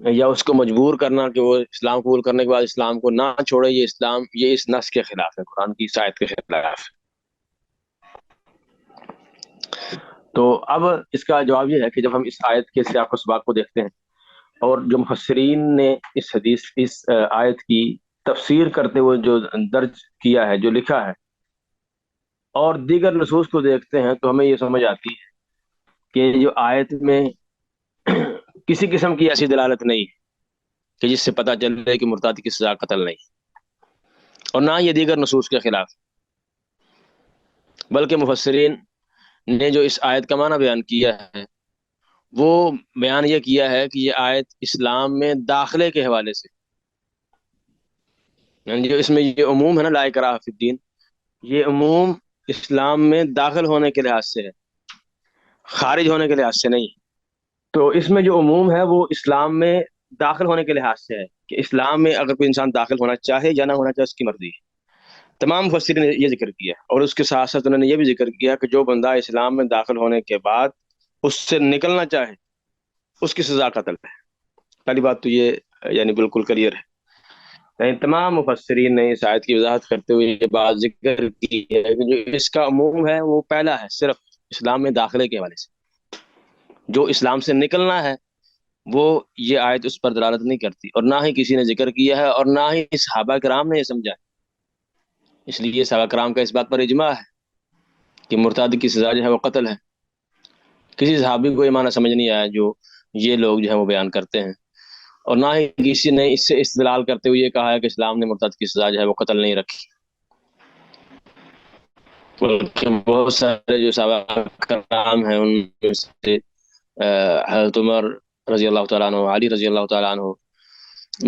یا اس کو مجبور کرنا کہ وہ اسلام قبول کرنے کے بعد اسلام کو نہ چھوڑے، یہ اس نص کے خلاف ہے، قرآن کی اس آیت کے خلاف ہے۔ تو اب اس کا جواب یہ ہے کہ جب ہم اس آیت کے سیاق و سباق کو دیکھتے ہیں، اور جو مفسرین نے اس آیت کی تفسیر کرتے ہوئے جو درج کیا ہے، جو لکھا ہے، اور دیگر نصوص کو دیکھتے ہیں، تو ہمیں یہ سمجھ آتی ہے کہ جو آیت میں کسی قسم کی ایسی دلالت نہیں ہے کہ جس سے پتہ چلے کہ مرتد کی سزا قتل نہیں، اور نہ یہ دیگر نصوص کے خلاف، بلکہ مفسرین نے جو اس آیت کا معنی بیان کیا ہے، وہ بیان یہ کیا ہے کہ یہ آیت اسلام میں داخلے کے حوالے سے، یعنی جو اس میں یہ عموم ہے نا، لا اکراہ فی الدین، یہ عموم اسلام میں داخل ہونے کے لحاظ سے ہے، خارج ہونے کے لحاظ سے نہیں۔ تو اس میں جو عموم ہے وہ اسلام میں داخل ہونے کے لحاظ سے ہے، کہ اسلام میں اگر کوئی انسان داخل ہونا چاہے یا نہ ہونا چاہے، اس کی مرضی ہے۔ تمام مفسرین نے یہ ذکر کیا، اور اس کے ساتھ ساتھ انہوں نے یہ بھی ذکر کیا کہ جو بندہ اسلام میں داخل ہونے کے بعد اس سے نکلنا چاہے، اس کی سزا قتل ہے۔ پہلی بات تو یہ یعنی بالکل کلیئر ہے، یعنی تمام مفسرین نے اس آیت کی وضاحت کرتے ہوئے یہ بات ذکر کی ہے کہ جو اس کا عموم ہے وہ پہلا ہے، صرف اسلام میں داخلے کے حوالے سے۔ جو اسلام سے نکلنا ہے وہ یہ آیت اس پر دلالت نہیں کرتی، اور نہ ہی کسی نے ذکر کیا ہے، اور نہ ہی صحابہ کرام نے یہ سمجھا ہے۔ اس لیے صحابہ کرام کا اس بات پر اجماع ہے کہ مرتد کی سزا جو ہے وہ قتل ہے۔ کسی صحابی کو یہ معنی سمجھ نہیں آیا جو یہ لوگ جو ہے وہ بیان کرتے ہیں، اور نہ ہی کسی نے اس سے استدلال کرتے ہوئے یہ کہا ہے کہ اسلام نے مرتد کی سزا جو ہے وہ قتل نہیں رکھی، بلکہ بہت سارے جو صحابہ کرام ہیں ان میں سے حضرت عمر رضی اللہ تعالیٰ عنہ، علی رضی اللہ تعالیٰ عنہ،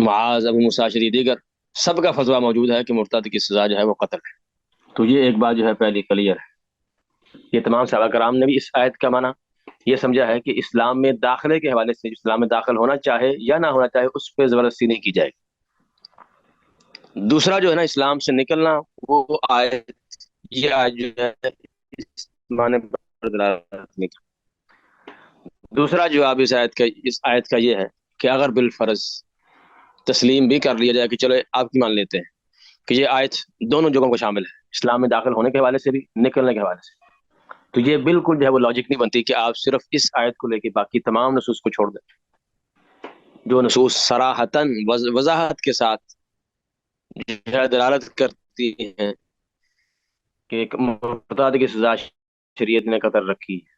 معاذ، ابو موسیٰ اشعری، دیگر سب کا فتویٰ موجود ہے کہ مرتد کی سزا جو ہے وہ قتل ہے۔ تو یہ ایک بات جو ہے پہلی کلیئر ہے۔ یہ تمام صحابہ کرام نے بھی اس آیت کا معنی یہ سمجھا ہے کہ اسلام میں داخلے کے حوالے سے، اسلام میں داخل ہونا چاہے یا نہ ہونا چاہے، اس پہ زبردستی نہیں کی جائے گی۔ دوسرا جو ہے نا اسلام سے نکلنا، وہ آیت، یہ آیت جو ہے اس معنی پر دلالت نہیں کرتی۔ دوسرا جواب اس آیت کا یہ ہے کہ اگر بالفرض تسلیم بھی کر لیا جائے کہ چلو آپ کی مان لیتے ہیں کہ یہ آیت دونوں جگہوں کو شامل ہے، اسلام میں داخل ہونے کے حوالے سے بھی، نکلنے کے حوالے سے، تو یہ بالکل جو ہے وہ لاجک نہیں بنتی کہ آپ صرف اس آیت کو لے کے باقی تمام نصوص کو چھوڑ دیں، جو نصوص صراحتاً وضاحت کے ساتھ جو ہے دلالت کرتی ہیں کہ ایک مرتد کی سزا شریعت نے قطر رکھی ہے۔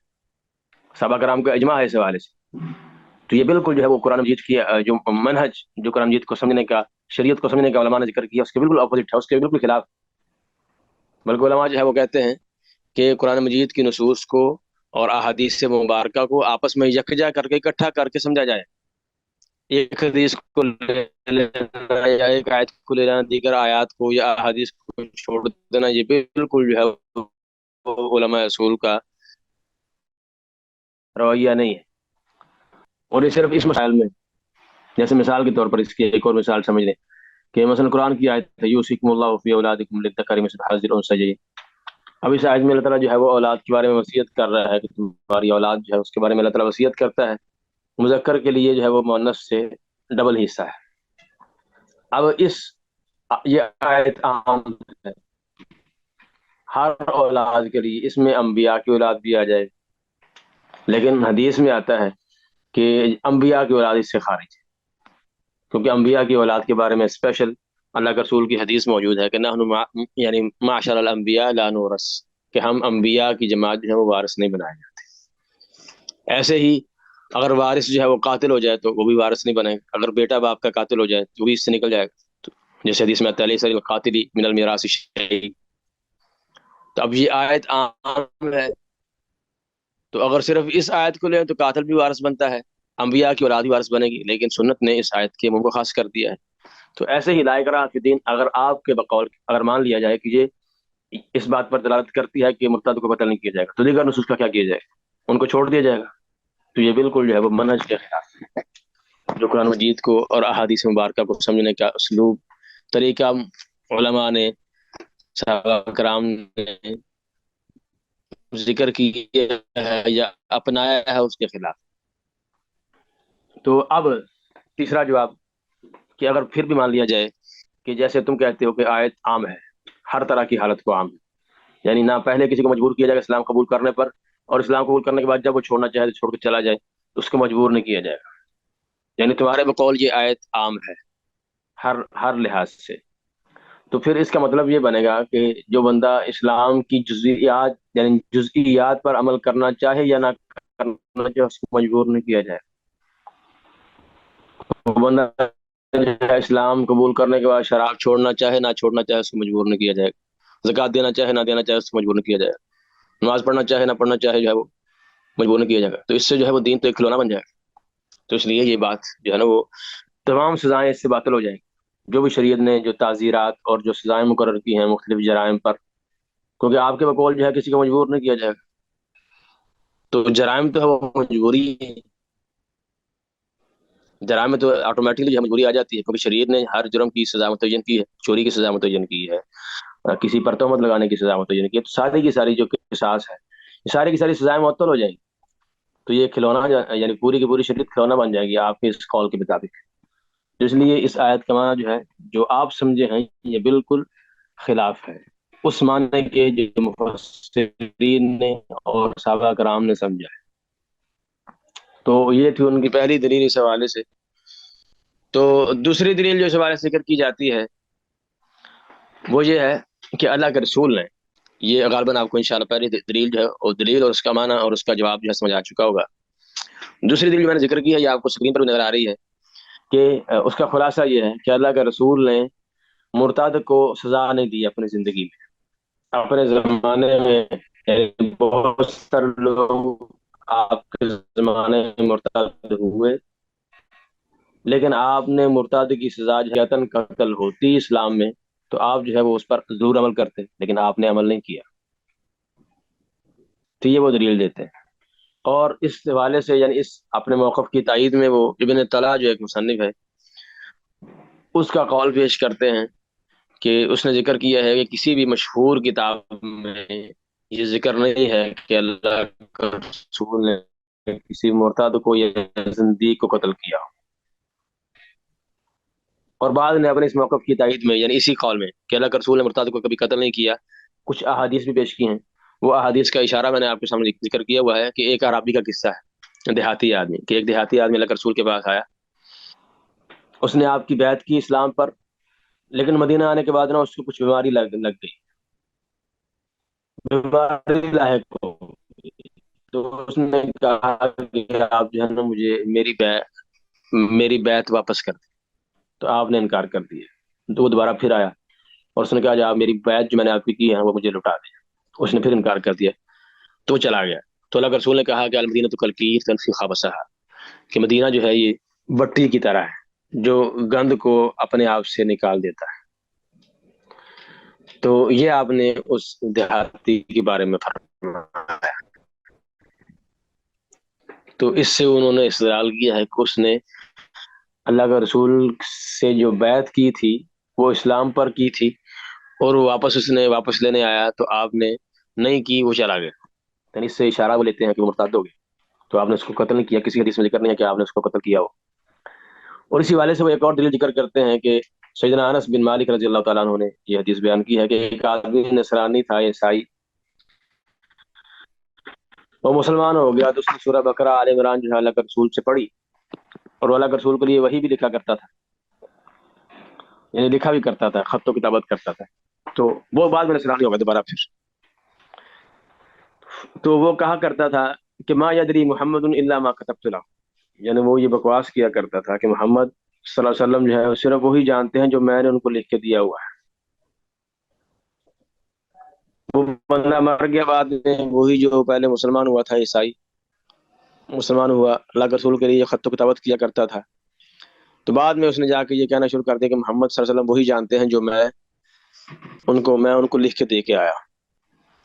صحابہ کرام کا اجماع ہے اس حوالے سے۔ تو یہ بالکل جو ہے وہ قرآن مجید کی جو منہج، جو قرآن مجید کو سمجھنے کا، شریعت کو سمجھنے کا علماء نے ذکر کیا، اس کے بالکل اپوزٹ ہے، اس کے بالکل خلاف۔ بلکہ علماء جو ہے وہ کہتے ہیں کہ قرآن مجید کی نصوص کو اور احادیث مبارکہ کو آپس میں یکجا کر کے، اکٹھا کر کے سمجھا جائے۔ ایک حدیث کو لے لینا یا ایک آیت کو لے لینا، دیگر آیات کو یا احادیث کو چھوڑ دینا، یہ بالکل جو ہے وہ علماء اصول کا رویہ نہیں ہے۔ اور یہ صرف اس مسائل میں، جیسے مثال کے طور پر اس کی ایک اور مثال سمجھ لیں کہ مثلا قرآن کی آیت ہے یوصیکم اللہ فی اولادکم للذکر مثل حظ الانثیین۔ اب اس آیت میں اللہ تعالیٰ جو ہے وہ اولاد کے بارے میں وصیت کر رہا ہے کہ تمہاری اولاد جو ہے اس کے بارے میں اللہ تعالیٰ وصیت کرتا ہے، مذکر کے لیے جو ہے وہ مؤنث سے ڈبل حصہ ہے۔ اب یہ آیت عام ہے ہر اولاد کے لیے، اس میں انبیاء کی اولاد بھی آ جائے، لیکن حدیث میں آتا ہے کہ انبیاء کی اولاد اس سے خارج ہے، کیونکہ انبیاء کی اولاد کے بارے میں اسپیشل اللہ کے رسول کی حدیث موجود ہے کہ یعنی معاشر الانبیاء لا نورث، کہ ہم انبیاء کی جماعت جو ہے وہ وارث نہیں بنائے جاتے۔ ایسے ہی اگر وارث جو ہے وہ قاتل ہو جائے تو وہ بھی وارث نہیں بنے گا، اگر بیٹا باپ کا قاتل ہو جائے تو وہ بھی اس سے نکل جائے گا، جیسے حدیث میں لیس للقاتل من المیراث شیء۔ تو اب یہ آیت عام ہے، تو اگر صرف اس آیت کو لیں تو قاتل بھی وارث بنتا ہے، انبیاء کی اولاد بھی وارث بنے گی، لیکن سنت نے اس آیت کے عموم کو خاص کر دیا ہے۔ تو ایسے ہی لا اکراہ فی الدین، اگر آپ کے بقول اگر مان لیا جائے کہ یہ اس بات پر دلالت کرتی ہے کہ مرتد کو قتل نہیں کیا جائے گا، تو دیگر نصوص کا کیا کیا جائے گا؟ ان کو چھوڑ دیا جائے گا۔ تو یہ بالکل جو ہے وہ منہج کے خلاف ہے، جو قرآن مجید کو اور احادیث مبارکہ کو سمجھنے کا اسلوب، طریقہ علماء نے، صحابہ کرام نے ذکر کیا ہے یا اپنایا ہے، اس کے خلاف۔ تو اب تیسرا جواب کہ اگر پھر بھی مان لیا جائے کہ جیسے تم کہتے ہو کہ آیت عام ہے، ہر طرح کی حالت کو عام ہے، یعنی نہ پہلے کسی کو مجبور کیا جائے گا اسلام قبول کرنے پر، اور اسلام قبول کرنے کے بعد جب وہ چھوڑنا چاہے تو چھوڑ کے چلا جائے تو اس کو مجبور نہیں کیا جائے گا. یعنی تمہارے بقول یہ آیت عام ہے ہر ہر لحاظ سے. تو پھر اس کا مطلب یہ بنے گا کہ جو بندہ اسلام کی جزئیات یعنی جزئیات پر عمل کرنا چاہے یا نہ کرنا چاہے اس کو مجبور نہیں کیا جائے. وہ بندہ جو ہے اسلام قبول کرنے کے بعد شراب چھوڑنا چاہے نہ چھوڑنا چاہے اس کو مجبور نہیں کیا جائے گا، زکوٰۃ دینا چاہے نہ دینا چاہے اس کو مجبور نہیں کیا جائے گا، نماز پڑھنا چاہے نہ پڑھنا چاہے جو ہے وہ مجبور نہیں کیا جائے گا. تو اس سے جو ہے وہ دین تو ایک کھلونا بن جائے گا. تو اس لیے یہ بات جو ہے نا وہ تمام سزائیں اس سے باطل ہو جائیں گی جو بھی شریعت نے جو تعزیرات اور جو سزائیں مقرر کی ہیں مختلف جرائم پر، کیونکہ آپ کے بقول جو ہے کسی کو مجبور نہیں کیا جائے گا. تو جرائم تو ہے وہ مجبوری ہے، جرائم میں تو آٹومیٹکلی جو ہے مجبوری آ جاتی ہے، کیونکہ شریعت نے ہر جرم کی سزا متعین کی ہے، چوری کی سزا متعین کی ہے، کسی پر تہمت لگانے کی سزا متعین کی ہے. تو ساری کی ساری جو قصاص ہے یہ ساری کی ساری سزائیں معطل ہو جائیں گی. تو یہ کھلونا یعنی پوری کی پوری شریعت کھلونا بن جائے گی آپ کے اس قول کے مطابق. تو اس لیے اس آیت کا معنی جو ہے جو آپ سمجھے ہیں یہ بالکل خلاف ہے اس معنی کے جو مفسرین نے اور صحابہ کرام نے سمجھا ہے. تو یہ تھی ان کی پہلی دلیل اس حوالے سے. تو دوسری دلیل جو اس حوالے سے ذکر کی جاتی ہے وہ یہ ہے کہ اللہ کے رسول نے، یہ غالباً آپ کو انشاءاللہ پہلی دلیل جو ہے اور دلیل اور اس کا معنی اور اس کا جواب جو ہے سمجھ آ چکا ہوگا. دوسری دلیل جو میں نے ذکر کی ہے یہ آپ کو اسکرین پر بھی نظر آ رہی ہے کہ اس کا خلاصہ یہ ہے کہ اللہ کے رسول نے مرتد کو سزا نہیں دی اپنی زندگی میں. اپنے زمانے میں یعنی بہت سارے لوگ آپ کے زمانے میں مرتد ہوئے، لیکن آپ نے مرتد کی سزا جو ہے قتل ہوتی اسلام میں تو آپ جو ہے وہ اس پر ضرور عمل کرتے، لیکن آپ نے عمل نہیں کیا. تو یہ وہ دلیل دیتے ہیں. اور اس حوالے سے یعنی اس اپنے موقف کی تائید میں وہ ابن طلحہ جو ایک مصنف ہے اس کا قول پیش کرتے ہیں کہ اس نے ذکر کیا ہے کہ کسی بھی مشہور کتاب میں یہ ذکر نہیں ہے کہ اللہ کا رسول نے کسی مرتد کو یا زندیق کو قتل کیا. اور بعض نے اپنے اس موقف کی تائید میں یعنی اسی قول میں کہ اللہ کے رسول نے مرتد کو کبھی قتل نہیں کیا کچھ احادیث بھی پیش کی ہیں. وہ احادیث کا اشارہ میں نے آپ کے سامنے ذکر کیا ہوا ہے کہ ایک عربی کا قصہ ہے، دیہاتی آدمی کہ ایک دیہاتی آدمی اللہ کے رسول کے پاس آیا، اس نے آپ کی بیعت کی اسلام پر، لیکن مدینہ آنے کے بعد نا اس کو کچھ بیماری لگ گئی، بیماری لاحق ہو گئی. تو اس نے کہا کہ آپ جو ہے نا مجھے میری بیعت واپس کر دیں. تو آپ نے انکار کر دیا. تو وہ دوبارہ پھر آیا اور اس نے کہا جو آپ میری بیعت جو میں نے آپ کی ہے وہ مجھے لوٹا دیں. اس نے پھر انکار کر دیا تو وہ چلا گیا. تو اللہ کے رسول نے کہا کہ المدینہ تو کلکیر تنفی خبثھا، کہ مدینہ جو ہے یہ بٹی کی طرح ہے جو گند کو اپنے آپ سے نکال دیتا ہے. تو یہ آپ نے اس دیہاتی کے بارے میں فرمایا. تو اس سے انہوں نے استدلال کیا ہے کہ اس نے اللہ کے رسول سے جو بیعت کی تھی وہ اسلام پر کی تھی اور وہ اس نے واپس لینے آیا تو آپ نے نہیں کی، وہ چلا گیا. یعنی اس سے اشارہ وہ لیتے ہیں کہ وہ مرتد ہو گئے. تو آپ نے اس کو قتل نہیں کیا، کسی حدیث میں ذکر نہیں ہے کہ آپ نے اس کو قتل کیا ہو. اور اسی والے سے وہ ایک اور دلیل ذکر کرتے ہیں کہ سیدنا انس بن مالک رضی اللہ تعالیٰ عنہ نے یہ حدیث بیان کی ہے کہ ایک آدمی نصرانی تھا عیسائی، وہ مسلمان ہو گیا تو اس نے سورہ بقرہ آل عمران جو ہے اللہ کے رسول سے پڑھی اور اللہ کے رسول کے لیے وہی بھی لکھا کرتا تھا، یعنی لکھا بھی کرتا تھا، خط و کتابت کرتا تھا. تو وہ بعد میں نصرانی ہو گیا دوبارہ پھر. تو وہ کہا کرتا تھا کہ ما یدری محمد الا ما كتبت له، یعنی وہ یہ بکواس کیا کرتا تھا کہ محمد صلی اللہ علیہ وسلم جو ہے صرف وہی جانتے ہیں جو میں نے ان کو لکھ کے دیا ہوا ہے. وہ بندہ مر گیا بعد میں، وہی جو پہلے مسلمان ہوا تھا عیسائی، مسلمان ہوا، اللہ کے رسول کے لیے خط و کتابت کیا کرتا تھا. تو بعد میں اس نے جا کے یہ کہنا شروع کر دیا کہ محمد صلی اللہ علیہ وسلم وہی جانتے ہیں جو میں ان کو لکھ کے دے کے آیا.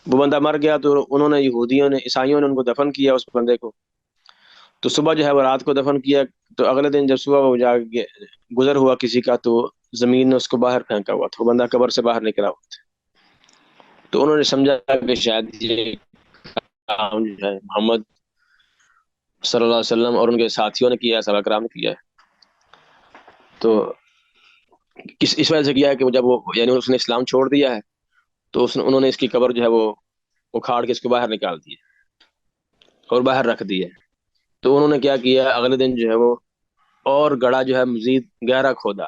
وہ بندہ مر گیا تو انہوں نے یہودیوں نے عیسائیوں نے ان کو دفن کیا اس بندے کو. تو صبح جو ہے وہ رات کو دفن کیا، تو اگلے دن جب صبح وہ گزر ہوا کسی کا تو زمین نے اس کو باہر پھینکا ہوا تھا، وہ بندہ قبر سے باہر نکلا ہوا تھا. تو انہوں نے سمجھا کہ شاید یہ کام جو ہے محمد صلی اللہ علیہ وسلم اور ان کے ساتھیوں نے کیا ہے، صحابہ کرام نے کیا ہے. تو اس وجہ سے کیا ہے کہ جب وہ یعنی اس نے اسلام چھوڑ دیا ہے تو انہوں نے اس کی قبر جو ہے وہ اکھاڑ کے اس کو باہر نکال دی اور باہر رکھ دی ہے۔ تو انہوں نے کیا کیا، اگلے دن جو ہے وہ اور گڑھا جو ہے مزید گہرا کھودا،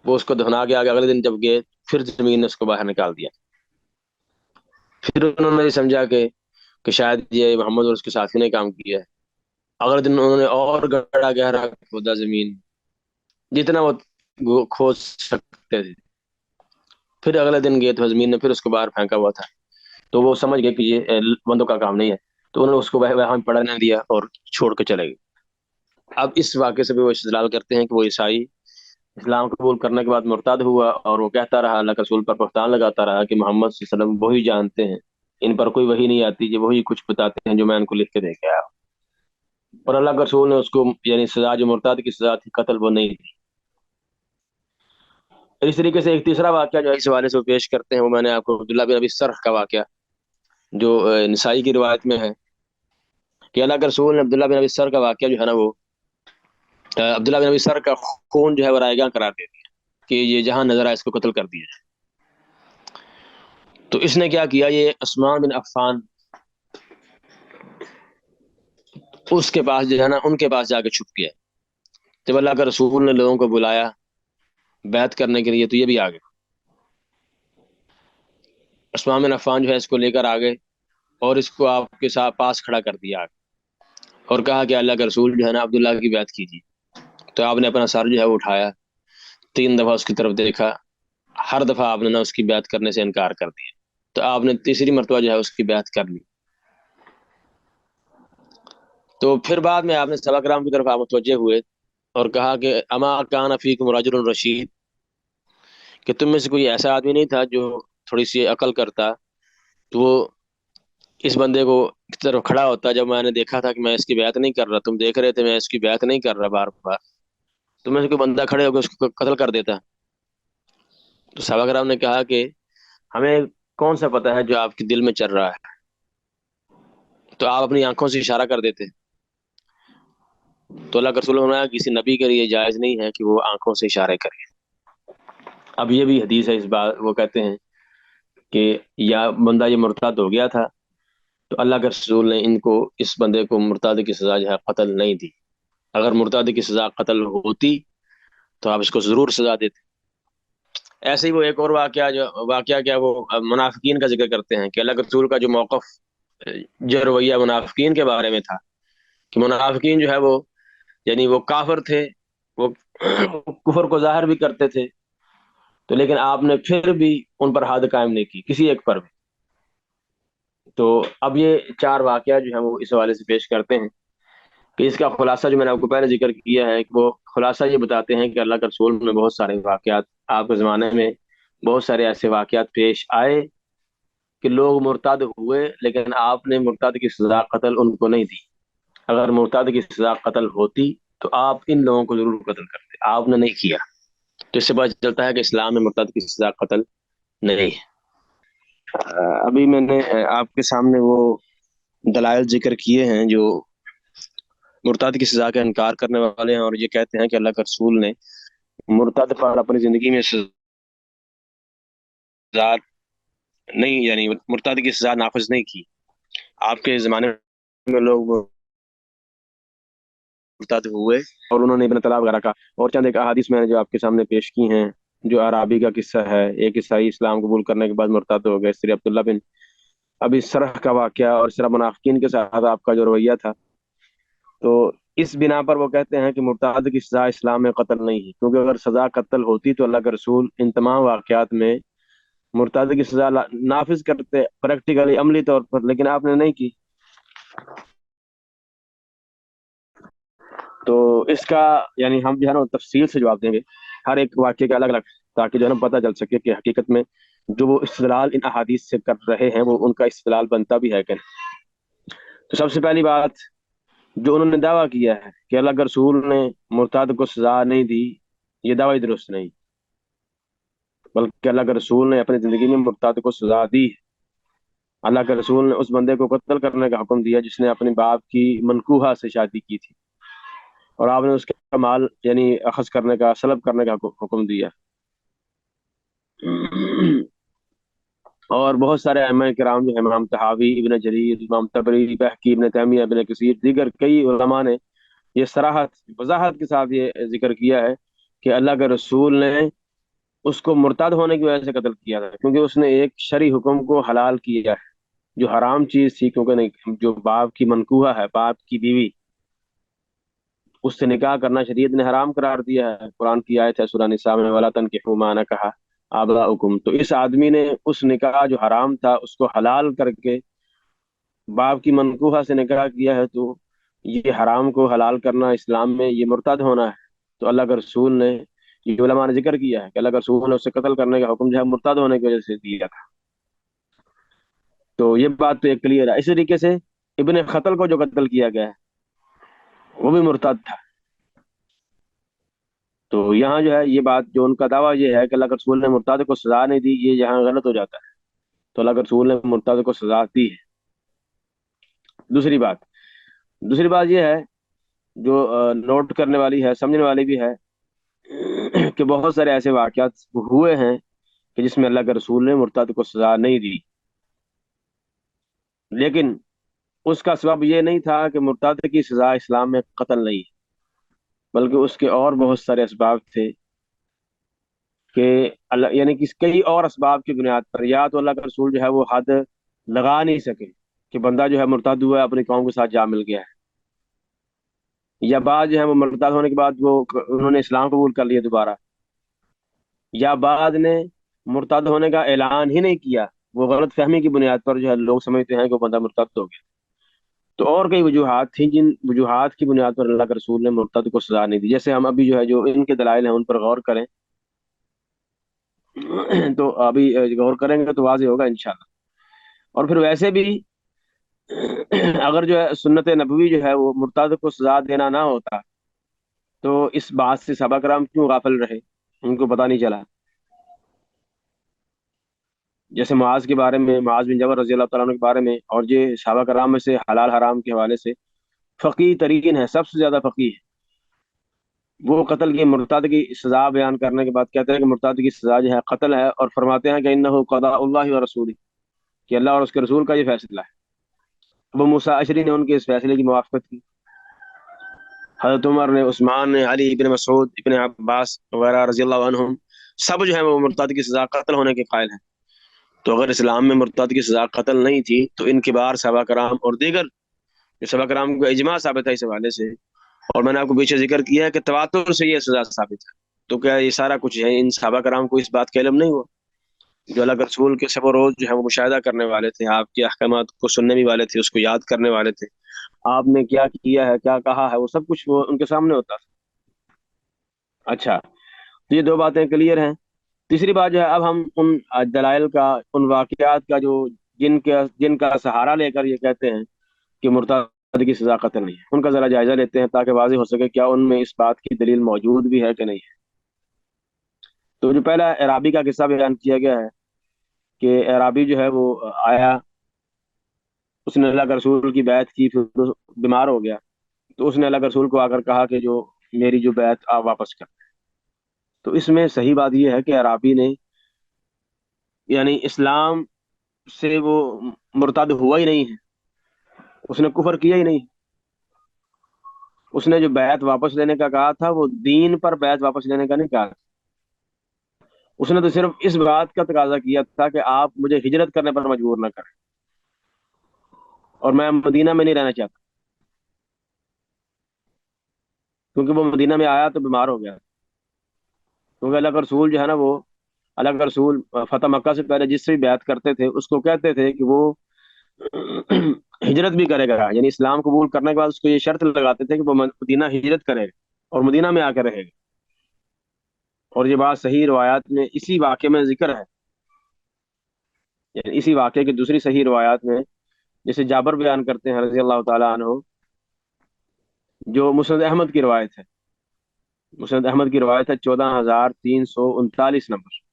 وہ اس کو دفنا کے آگے اگلے دن جب گئے پھر زمین نے اس کو باہر نکال دیا۔ پھر انہوں نے یہ سمجھا کہ شاید یہ محمد اور اس کے ساتھی نے کام کیا ہے۔ اگلے دن انہوں نے اور گڑھا گہرا کھودا زمین، جتنا وہ کھود سکتے تھے۔ پھر اگلے دن گئے تو زمین نے پھر اس کو باہر پھینکا ہوا تھا۔ تو وہ سمجھ گئے کہ یہ بندوں کا کام نہیں ہے، تو انہوں نے اس کو وہاں پڑھنے دیا اور چھوڑ کے چلے گئے۔ اب اس واقعے سے بھی وہ استدلال کرتے ہیں کہ وہ عیسائی اسلام قبول کرنے کے بعد مرتد ہوا اور وہ کہتا رہا، اللہ کے رسول پر بہتان لگاتا رہا کہ محمد صلی اللہ علیہ وسلم وہی جانتے ہیں، ان پر کوئی وحی نہیں آتی، یہ وہی کچھ بتاتے ہیں جو میں ان کو لکھ کے دے کے آیا ہوں۔ اور اللہ کے رسول نے اس کو یعنی سزا جو مرتد کی سزا تھی قتل، وہ نہیں دی۔ اس طریقے سے ایک تیسرا واقعہ جو ہے اس حوالے سے وہ پیش کرتے ہیں، وہ میں نے آپ کو عبداللہ بن ابی سرح کا واقعہ جو نسائی کی روایت میں ہے کہ اللہ کے رسول نے عبداللہ بن ابی سرح کا واقعہ جو ہے نا وہ عبداللہ بن ابی سرح کا خون جو ہے وہ رائے گاں قرار دے دیا کہ یہ جہاں نظر آئے اس کو قتل کر دیا جائے۔ تو اس نے کیا کیا، یہ عثمان بن عفان اس کے پاس جو ہے نا ان کے پاس جا کے چھپ گیا۔ جب اللہ کے رسول نے لوگوں کو بلایا بیعت کرنے کے لیے تو یہ بھی آ گئے۔ عثمان بن عفان جو ہے اس کو لے کر آ گئے اور اس کو آپ کے ساتھ پاس کھڑا کر دیا اور کہا کہ اللہ کے رسول جو ہے نا عبداللہ کی بیعت کیجیے۔ تو آپ نے اپنا سر جو ہے وہ اٹھایا، 3 دفعہ اس کی طرف دیکھا، ہر دفعہ آپ نے نا اس کی بیعت کرنے سے انکار کر دیا۔ تو آپ نے تیسری مرتبہ جو ہے اس کی بیعت کر لی۔ تو پھر بعد میں آپ نے صحابہ کرام کی طرف آپ متوجہ ہوئے اور کہا کہ اما کان فیکم رجل رشید، کہ تم میں سے کوئی ایسا آدمی نہیں تھا جو تھوڑی سی عقل کرتا تو وہ اس بندے کو کی طرف کھڑا ہوتا جب میں نے دیکھا تھا کہ میں اس کی بیعت نہیں کر رہا، تم دیکھ رہے تھے میں اس کی بیعت نہیں کر رہا بار بار، تم میں سے کوئی بندہ کھڑے ہو کے اس کو قتل کر دیتا۔ تو صحابہ کرام نے کہا کہ ہمیں کون سا پتہ ہے جو آپ کے دل میں چل رہا ہے، تو آپ اپنی آنکھوں سے اشارہ کر دیتے۔ تو اللہ کے رسول نے فرمایا کسی نبی کے لیے جائز نہیں ہے کہ وہ آنکھوں سے اشارے کرے۔ اب یہ بھی حدیث ہے اس بات، وہ کہتے ہیں کہ یا بندہ یہ مرتد ہو گیا تھا تو اللہ کے رسول نے ان کو اس بندے کو مرتد کی سزا جو ہے قتل نہیں دی۔ اگر مرتد کی سزا قتل ہوتی تو آپ اس کو ضرور سزا دیتے۔ ایسے ہی وہ ایک اور واقعہ کیا وہ منافقین کا ذکر کرتے ہیں کہ اللہ کے رسول کا جو موقف جو رویہ منافقین کے بارے میں تھا کہ منافقین جو ہے وہ یعنی وہ کافر تھے، وہ کفر کو ظاہر بھی کرتے تھے، تو لیکن آپ نے پھر بھی ان پر حد قائم نہیں کی کسی ایک پر بھی۔ تو اب یہ 4 واقعہ جو ہیں وہ اس حوالے سے پیش کرتے ہیں کہ اس کا خلاصہ جو میں نے آپ کو پہلے ذکر کیا ہے کہ وہ خلاصہ یہ بتاتے ہیں کہ اللہ کے رسول میں بہت سارے واقعات، آپ کے زمانے میں بہت سارے ایسے واقعات پیش آئے کہ لوگ مرتد ہوئے لیکن آپ نے مرتد کی سزا قتل ان کو نہیں دی۔ اگر مرتد کی سزا قتل ہوتی تو آپ ان لوگوں کو ضرور قتل کرتے، آپ نے نہیں کیا۔ تو اس سے پتہ چلتا ہے کہ اسلام میں مرتد کی سزا قتل نہیں ہے۔ ابھی میں نے آپ کے سامنے وہ دلائل ذکر کیے ہیں جو مرتد کی سزا کا انکار کرنے والے ہیں اور یہ کہتے ہیں کہ اللہ کے رسول نے مرتد پر اپنی زندگی میں سزا نہیں یعنی مرتد کی سزا نافذ نہیں کی۔ آپ کے زمانے میں لوگ مرتد ہوئے اور انہوں نے ابن طلاق وغیرہ کا اور چند ایک احادیث میں نے جو آپ کے سامنے پیش کی ہیں، جو عرابی کا قصہ ہے، ایک عیسائی اسلام قبول کرنے کے بعد مرتد ہو گئے، سری عبداللہ بن ابی سرح کا واقعہ اور سرح منافقین کے ساتھ آپ کا جو رویہ تھا، تو اس بنا پر وہ کہتے ہیں کہ مرتد کی سزا اسلام میں قتل نہیں ہے، کیونکہ اگر سزا قتل ہوتی تو اللہ کے رسول ان تمام واقعات میں مرتد کی سزا نافذ کرتے پریکٹیکلی عملی طور پر، لیکن آپ نے نہیں کی۔ تو اس کا یعنی ہم جو ہے نا تفصیل سے جواب دیں گے ہر ایک واقعے کا الگ الگ، تاکہ جو ہے نا پتہ چل سکے کہ حقیقت میں جو وہ استدلال ان احادیث سے کر رہے ہیں وہ ان کا استدلال بنتا بھی ہے کہ نہیں۔ تو سب سے پہلی بات جو انہوں نے دعویٰ کیا ہے کہ اللہ کے رسول نے مرتد کو سزا نہیں دی، یہ دعویٰ درست نہیں، بلکہ اللہ کے رسول نے اپنی زندگی میں مرتد کو سزا دی ہے۔ اللہ کے رسول نے اس بندے کو قتل کرنے کا حکم دیا جس نے اپنے باپ کی منکوحہ سے شادی کی تھی، اور آپ نے اس کا مال یعنی اخذ کرنے کا، سلب کرنے کا حکم دیا۔ اور بہت سارے ائمہ کرام جو ہیں، امام طحاوی، ابن جریر، امام طبری، بہقی، ابن تیمیہ، ابن کثیر، دیگر کئی علماء نے یہ صراحت، وضاحت کے ساتھ یہ ذکر کیا ہے کہ اللہ کے رسول نے اس کو مرتد ہونے کی وجہ سے قتل کیا تھا، کیونکہ اس نے ایک شرعی حکم کو حلال کیا ہے جو حرام چیز تھی، کیونکہ نہیں، جو باپ کی منکوحہ ہے، باپ کی بیوی، اس سے نکاح کرنا شریعت نے حرام قرار دیا ہے۔ قرآن کی آیت ہے سورہ نساء میں، وَلَا تَنكِحُوا مَا نَكَحَ آبَاؤُكُمْ۔ تو اس آدمی نے اس نکاح جو حرام تھا اس کو حلال کر کے باپ کی منکوحہ سے نکاح کیا ہے، تو یہ حرام کو حلال کرنا اسلام میں یہ مرتد ہونا ہے۔ تو اللہ کے رسول نے، یہ علماء نے ذکر کیا ہے کہ اللہ کے رسول نے اسے قتل کرنے کا حکم جو ہے مرتد ہونے کی وجہ سے دیا تھا۔ تو یہ بات تو ایک کلیئر ہے۔ اسی طریقے سے ابن قتل کو جو قتل کیا گیا ہے وہ بھی مرتد تھا۔ تو یہاں جو ہے یہ بات، جو ان کا دعویٰ یہ ہے کہ اللہ کے رسول نے مرتد کو سزا نہیں دی، یہ یہاں غلط ہو جاتا ہے۔ تو اللہ کے رسول نے مرتد کو سزا دی ہے۔ دوسری بات دوسری بات یہ ہے جو نوٹ کرنے والی ہے، سمجھنے والی بھی ہے، کہ بہت سارے ایسے واقعات ہوئے ہیں کہ جس میں اللہ کے رسول نے مرتد کو سزا نہیں دی، لیکن اس کا سبب یہ نہیں تھا کہ مرتد کی سزا اسلام میں قتل نہیں، بلکہ اس کے اور بہت سارے اسباب تھے کہ اللہ، یعنی کہ کئی اور اسباب کی بنیاد پر، یا تو اللہ کا رسول جو ہے وہ حد لگا نہیں سکے کہ بندہ جو ہے مرتد ہوا ہے، اپنی قوم کے ساتھ جا مل گیا ہے، یا بعد جو ہے وہ مرتد ہونے کے بعد وہ انہوں نے اسلام قبول کر لیا دوبارہ، یا بعد نے مرتد ہونے کا اعلان ہی نہیں کیا، وہ غلط فہمی کی بنیاد پر جو ہے لوگ سمجھتے ہیں کہ وہ بندہ مرتد ہو گیا۔ تو اور کئی وجوہات تھیں جن وجوہات کی بنیاد پر اللہ کے رسول نے مرتد کو سزا نہیں دی، جیسے ہم ابھی جو ہے جو ان کے دلائل ہیں ان پر غور کریں تو ابھی غور کریں گے تو واضح ہوگا انشاءاللہ۔ اور پھر ویسے بھی اگر جو ہے سنت نبوی جو ہے وہ مرتد کو سزا دینا نہ ہوتا تو اس بات سے صحابہ کرام کیوں غافل رہے، ان کو پتہ نہیں چلا؟ جیسے معاذ کے بارے میں، معاذ بن جبل رضی اللہ تعالیٰ عنہ کے بارے میں، اور یہ صحابہ کرام میں سے حلال حرام کے حوالے سے فقیہ ترین ہے، سب سے زیادہ فقیہ ہے۔ وہ قتل کی، مرتد کی سزا بیان کرنے کے بعد کہتے ہیں کہ مرتد کی سزا جو ہے قتل ہے، اور فرماتے ہیں کہ انہ قضاء اللہ و رسولہ، کہ اللہ اور اس کے رسول کا یہ فیصلہ ہے۔ ابو موسیٰ اشعری نے ان کے اس فیصلے کی موافقت کی، حضرت عمر نے، عثمان نے، علی، ابن مسعود، ابن عباس وغیرہ رضی اللہ عنہم، سب جو ہے وہ مرتد کی سزا قتل ہونے کے قائل ہیں۔ تو اگر اسلام میں مرتد کی سزا قتل نہیں تھی تو ان کبار صحابہ کرام اور دیگر جو صحابہ کرام کو اجماع ثابت ہے اس حوالے سے، اور میں نے آپ کو پیچھے ذکر کیا ہے کہ تواتر سے یہ سزا ثابت ہے، تو کیا یہ سارا کچھ ہے ان صحابہ کرام کو اس بات کا علم نہیں ہوا؟ جو اللہ کے رسول کے شب و روز جو ہے وہ مشاہدہ کرنے والے تھے، آپ کے احکامات کو سننے بھی والے تھے، اس کو یاد کرنے والے تھے، آپ نے کیا کیا ہے، کیا کہا ہے، وہ سب کچھ وہ ان کے سامنے ہوتا تھا۔ اچھا، تو یہ دو باتیں کلیئر ہیں۔ تیسری بات جو ہے، اب ہم ان دلائل کا، ان واقعات کا جو جن کا سہارا لے کر یہ کہتے ہیں کہ مرتد کی سزا قتل نہیں ہے، ان کا ذرا جائزہ لیتے ہیں تاکہ واضح ہو سکے کیا ان میں اس بات کی دلیل موجود بھی ہے کہ نہیں ہے۔ تو جو پہلا اعرابی کا قصہ بیان کیا گیا ہے کہ اعرابی جو ہے وہ آیا، اس نے اللہ کے رسول کی بیعت کی، پھر وہ بیمار ہو گیا، تو اس نے اللہ کے رسول کو آ کر کہا کہ جو میری جو بیعت آپ واپس کر۔ تو اس میں صحیح بات یہ ہے کہ اعرابی نے، یعنی اسلام سے وہ مرتد ہوا ہی نہیں ہے، اس نے کفر کیا ہی نہیں، اس نے جو بیعت واپس لینے کا کہا تھا وہ دین پر بیعت واپس لینے کا نہیں کہا، اس نے تو صرف اس بات کا تقاضا کیا تھا کہ آپ مجھے ہجرت کرنے پر مجبور نہ کریں، اور میں مدینہ میں نہیں رہنا چاہتا، کیونکہ وہ مدینہ میں آیا تو بیمار ہو گیا، کیونکہ اللہ کا رسول جو ہے نا، وہ اللہ کا رسول فتح مکہ سے پہلے جس سے بھی بیعت کرتے تھے اس کو کہتے تھے کہ وہ ہجرت بھی کرے گا، یعنی اسلام قبول کرنے کے بعد اس کو یہ شرط لگاتے تھے کہ وہ مدینہ ہجرت کرے گا اور مدینہ میں آ کے رہے گا، اور یہ بات صحیح روایات میں اسی واقعے میں ذکر ہے، یعنی اسی واقعے کی دوسری صحیح روایات میں، جسے جابر بیان کرتے ہیں رضی اللہ تعالیٰ عنہ، جو مسند احمد کی روایت ہے، مسند احمد کی روایت ہے 14,339 نمبر،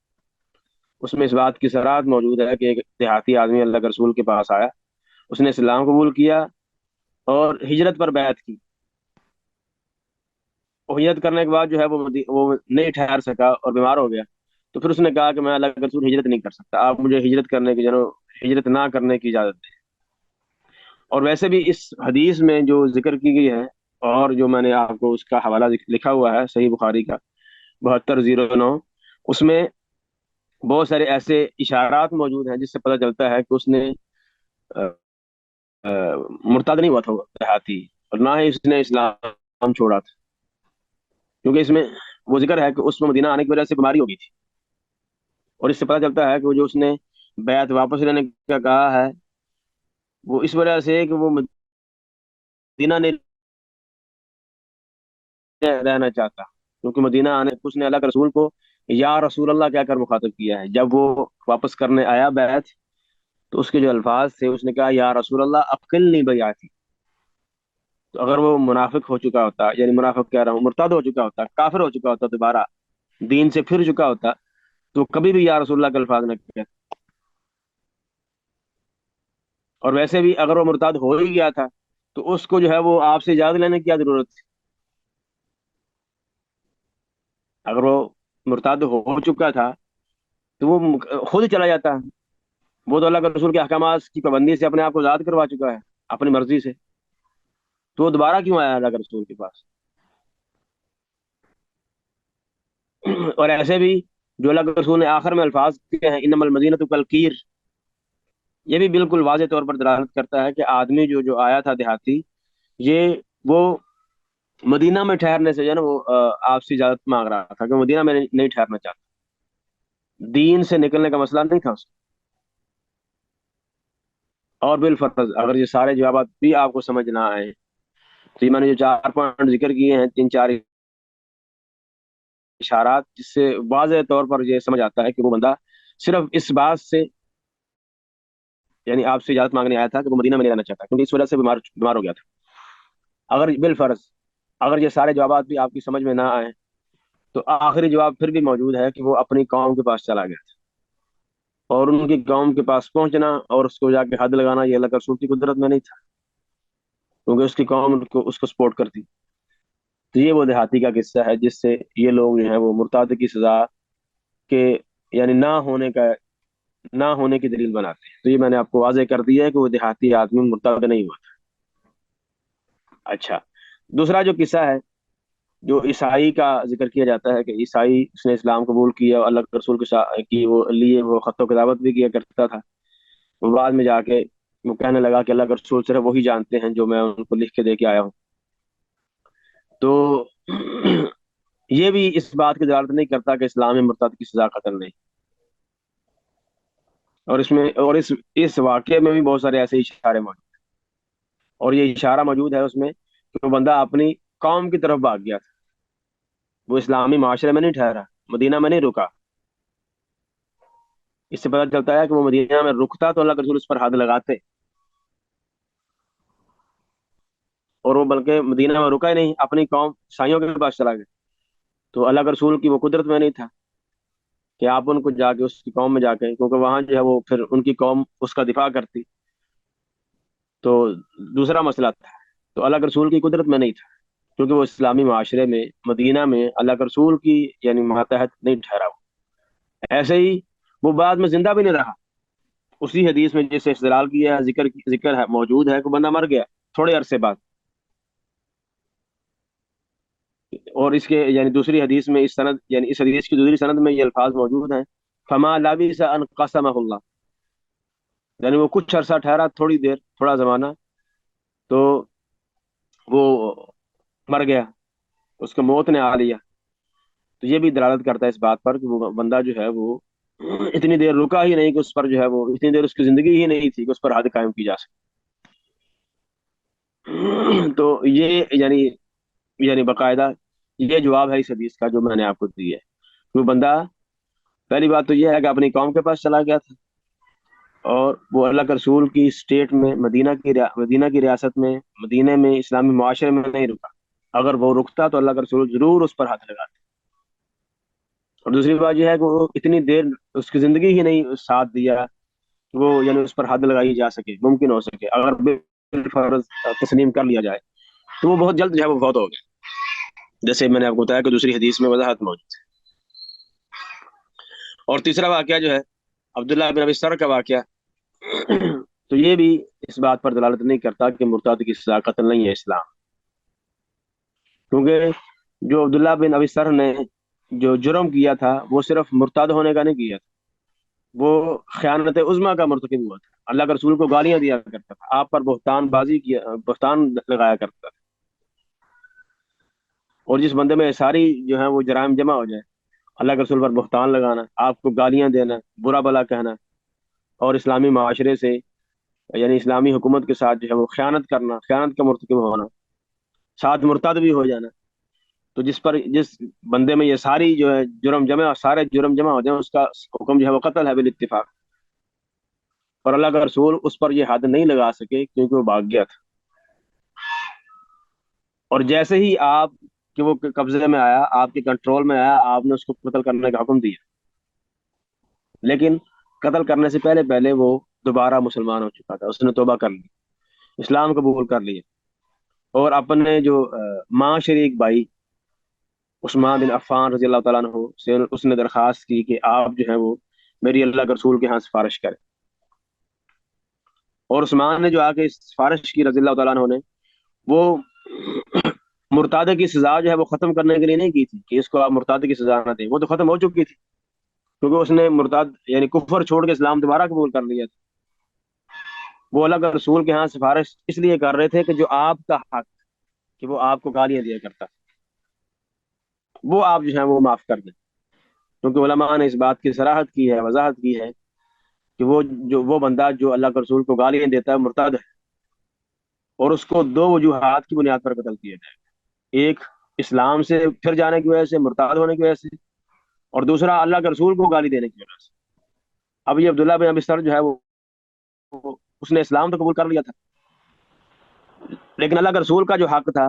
اس میں اس بات کی صراحت موجود ہے کہ ایک دیہاتی آدمی اللہ کے رسول کے پاس آیا، اس نے اسلام قبول کیا اور ہجرت پر بیعت کی، ہجرت کرنے کے بعد جو ہے وہ نہیں ٹھہر سکا اور بیمار ہو گیا. تو پھر اس نے کہا کہ میں اللہ کے رسول ہجرت نہیں کر سکتا, آپ مجھے ہجرت کرنے کی ہجرت نہ کرنے کی اجازت دیں. اور ویسے بھی اس حدیث میں جو ذکر کی گئی ہے, اور جو میں نے آپ کو اس کا حوالہ لکھا ہوا ہے صحیح بخاری کا 7209, اس میں بہت سارے ایسے اشارات موجود ہیں جس سے پتہ چلتا ہے کہ اس نے مرتد نہیں ہوا تھا دیہاتی, اور نہ ہی اس نے اسلام چھوڑا تھا, کیونکہ اس میں وہ ذکر ہے کہ اس میں مدینہ آنے کی وجہ سے بیماری ہو گئی تھی. اور اس سے پتہ چلتا ہے کہ وہ جو اس نے بیعت واپس لینے کا کہا ہے, وہ اس وجہ سے کہ وہ مدینہ نہیں رہنا چاہتا, کیونکہ مدینہ آنے اس نے اللہ کے رسول کو یا رسول اللہ کہہ کر مخاطب کیا ہے. جب وہ واپس کرنے آیا بیعت, تو اس کے جو الفاظ تھے اس نے کہا یا رسول اللہ اقلنی بیعتی. تو اگر وہ منافق ہو چکا ہوتا, یعنی منافق کہہ رہا ہوں, مرتد ہو چکا ہوتا, کافر ہو چکا ہوتا, دوبارہ دین سے پھر چکا ہوتا, تو کبھی بھی یا رسول اللہ کے الفاظ نہ کہتا. اور ویسے بھی اگر وہ مرتد ہو ہی گیا تھا تو اس کو جو ہے وہ آپ سے اجازت لینے کی کیا ضرورت تھی؟ اگر وہ مرتد ہو چکا تھا تو وہ خود چلا جاتا ہے. وہ تو اللہ کے رسول کے احکامات کی پابندی سے اپنے آپ کو آزاد کروا چکا ہے اپنی مرضی سے, تو وہ دوبارہ کیوں آیا اللہ کے رسول کے پاس؟ اور ایسے بھی جو اللہ کے رسول نے آخر میں الفاظ کہے ہیں انما المدینۃ کالکیر, یہ بھی بالکل واضح طور پر دلالت کرتا ہے کہ آدمی جو آیا تھا دیہاتی, یہ وہ مدینہ میں ٹھہرنے سے جو ہے نا وہ آپ سے اجازت مانگ رہا تھا کہ مدینہ میں نہیں ٹھہرنا چاہتا, دین سے نکلنے کا مسئلہ نہیں تھا اس کو. اور بالفرض اگر یہ سارے جوابات بھی آپ کو سمجھ نہ آئے, تو یہ میں نے جو 4 پوائنٹ ذکر کیے ہیں, 3 4 اشارات, جس سے واضح طور پر یہ سمجھ آتا ہے کہ وہ بندہ صرف اس بات سے, یعنی آپ سے اجازت مانگنے آیا تھا کہ وہ مدینہ میں نہیں رہنا چاہتا, کیونکہ اس وجہ سے بیمار بیمار ہو گیا تھا. اگر بالفرض اگر یہ سارے جوابات بھی آپ کی سمجھ میں نہ آئے, تو آخری جواب پھر بھی موجود ہے کہ وہ اپنی قوم کے پاس چلا گیا تھا, اور ان کی قوم کے پاس پہنچنا اور اس کو جا کے حد لگانا یہ اللہ کے رسول کی قدرت میں نہیں تھا, کیونکہ اس کی قوم اس کو سپورٹ کرتی. تو یہ وہ دیہاتی کا قصہ ہے جس سے یہ لوگ جو ہیں وہ مرتد کی سزا کے یعنی نہ ہونے کی دلیل بناتے ہیں. تو یہ میں نے آپ کو واضح کر دیا ہے کہ وہ دیہاتی آدمی مرتد نہیں ہوا تھا. اچھا, دوسرا جو قصہ ہے, جو عیسائی کا ذکر کیا جاتا ہے کہ عیسائی اس نے اسلام قبول کیا, اللہ کے رسول کی وہ لیے وہ خط و کتابت بھی کیا کرتا تھا. وہ بعد میں جا کے وہ کہنے لگا کہ اللہ کے رسول صرف وہی جانتے ہیں جو میں ان کو لکھ کے دے کے آیا ہوں. تو یہ بھی اس بات کی دلالت نہیں کرتا کہ اسلام میں مرتد کی سزا قتل نہیں. اور اس واقعے میں بھی بہت سارے ایسے اشارے موجود ہیں, اور یہ اشارہ موجود ہے اس میں کہ وہ بندہ اپنی قوم کی طرف بھاگ گیا تھا, وہ اسلامی معاشرے میں نہیں ٹھہرا, مدینہ میں نہیں رکا. اس سے پتہ چلتا ہے کہ وہ مدینہ میں رکتا تو اللہ کے رسول اس پر حد لگاتے, اور وہ بلکہ مدینہ میں رکا ہی نہیں, اپنی قوم عیسائیوں کے پاس چلا گیا. تو اللہ کے رسول کی وہ قدرت میں نہیں تھا کہ آپ ان کو جا کے اس کی قوم میں جا کے, کیونکہ وہاں جو ہے وہ پھر ان کی قوم اس کا دفاع کرتی, تو دوسرا مسئلہ تھا. تو اللہ کے رسول کی قدرت میں نہیں تھا, کیونکہ وہ اسلامی معاشرے میں مدینہ میں اللہ کے رسول کی یعنی ماتحت نہیں ٹھہرا ہوا. ایسے ہی وہ بعد میں زندہ بھی نہیں رہا. اسی حدیث میں جیسے استدلال کیا ہے, ذکر ہے موجود ہے کہ بندہ مر گیا تھوڑے عرصے بعد. اور اس کے یعنی دوسری حدیث میں اس حدیث کی دوسری سند میں یہ الفاظ موجود ہیں, فما لبث ان قسمہ اللہ, یعنی وہ کچھ عرصہ ٹھہرا, تھوڑی دیر, تھوڑا زمانہ, تو وہ مر گیا, اس کو موت نے آ لیا. تو یہ بھی دلالت کرتا ہے اس بات پر کہ وہ بندہ جو ہے وہ اتنی دیر رکا ہی نہیں کہ اس پر جو ہے وہ اتنی دیر اس کی زندگی ہی نہیں تھی کہ اس پر حد قائم کی جا سکے. تو یہ یعنی باقاعدہ یہ جواب ہے اس حدیث کا جو میں نے آپ کو دی ہے. وہ بندہ پہلی بات تو یہ ہے کہ اپنی قوم کے پاس چلا گیا تھا, اور وہ اللہ کے رسول کی اسٹیٹ میں مدینہ کی ریاست میں مدینہ میں اسلامی معاشرے میں نہیں رکا. اگر وہ رکتا تو اللہ کا رسول ضرور اس پر ہاتھ لگاتے. اور دوسری بات یہ ہے کہ وہ اتنی دیر اس کی زندگی ہی نہیں ساتھ دیا, وہ یعنی اس پر حد لگائی جا سکے, ممکن ہو سکے. اگر بالفرض تسلیم کر لیا جائے تو وہ بہت جلد جو ہے وہ فوت ہو گیا. جیسے میں نے آپ کو بتایا کہ دوسری حدیث میں وضاحت موجود ہے۔ اور تیسرا واقعہ جو ہے عبداللہ بن ابی سر کا واقعہ، تو یہ بھی اس بات پر دلالت نہیں کرتا کہ مرتد کی سزا قتل نہیں ہے اسلام، کیونکہ جو عبداللہ بن ابی سر نے جو جرم کیا تھا وہ صرف مرتد ہونے کا نہیں کیا تھا، وہ خیانت عظمیٰ کا مرتکب ہوا تھا، اللہ کے رسول کو گالیاں دیا کرتا تھا، آپ پر بہتان لگایا کرتا تھا۔ اور جس بندے میں یہ ساری جو ہے وہ جرائم جمع ہو جائے، اللہ کے رسول پر بہتان لگانا، آپ کو گالیاں دینا، برا بلا کہنا، اور اسلامی معاشرے سے یعنی اسلامی حکومت کے ساتھ جو ہے وہ خیانت کرنا، خیانت کا مرتکب ہونا، ساتھ مرتد بھی ہو جانا، تو جس بندے میں یہ ساری جو ہے جرم جمع، سارے جرم جمع ہو جائیں، اس کا حکم جو ہے وہ قتل ہے بالاتفاق۔ اور اللہ کا رسول اس پر یہ حد نہیں لگا سکے کیونکہ وہ بھاگ گیا تھا، اور جیسے ہی آپ کہ وہ قبضے میں آیا، آپ کے کنٹرول میں آیا، آپ نے اس کو قتل کرنے کا حکم دیا، لیکن قتل کرنے سے پہلے پہلے وہ دوبارہ مسلمان ہو چکا تھا، اس نے توبہ کر لی، اسلام قبول کر لیا، اور اپنے جو ماں شریک بھائی عثمان بن عفان رضی اللہ تعالیٰ عنہ سے اس نے درخواست کی کہ آپ جو ہے وہ میری اللہ کے رسول کے ہاں سفارش کریں، اور عثمان نے جو آ کے سفارش کی رضی اللہ تعالیٰ عنہ نے، وہ مرتاد کی سزا جو ہے وہ ختم کرنے کے لیے نہیں کی تھی کہ اس کو آپ مرتاد کی سزا نہ دیں، وہ تو ختم ہو چکی تھی، کیونکہ اس نے مرتاد یعنی کفر چھوڑ کے اسلام دوبارہ قبول کر لیا تھا۔ وہ اللہ کے رسول کے ہاں سفارش اس لیے کر رہے تھے کہ جو آپ کا حق کہ وہ آپ کو گالیاں دیا کرتا، وہ آپ جو ہے وہ معاف کر دیں، کیونکہ علماء نے اس بات کی صراحت کی ہے، وضاحت کی ہے کہ وہ بندہ جو اللہ کے رسول کو گالیاں دیتا ہے مرتد ہے، اور اس کو دو وجوہات کی بنیاد پر قتل کیا جائے گا، ایک اسلام سے پھر جانے کی وجہ سے، مرتد ہونے کی وجہ سے، اور دوسرا اللہ کے رسول کو گالی دینے کی وجہ سے۔ اب یہ عبداللہ بن ابی سر جو ہے اس نے اسلام تو قبول کر لیا تھا، لیکن اللہ کے رسول کا جو حق تھا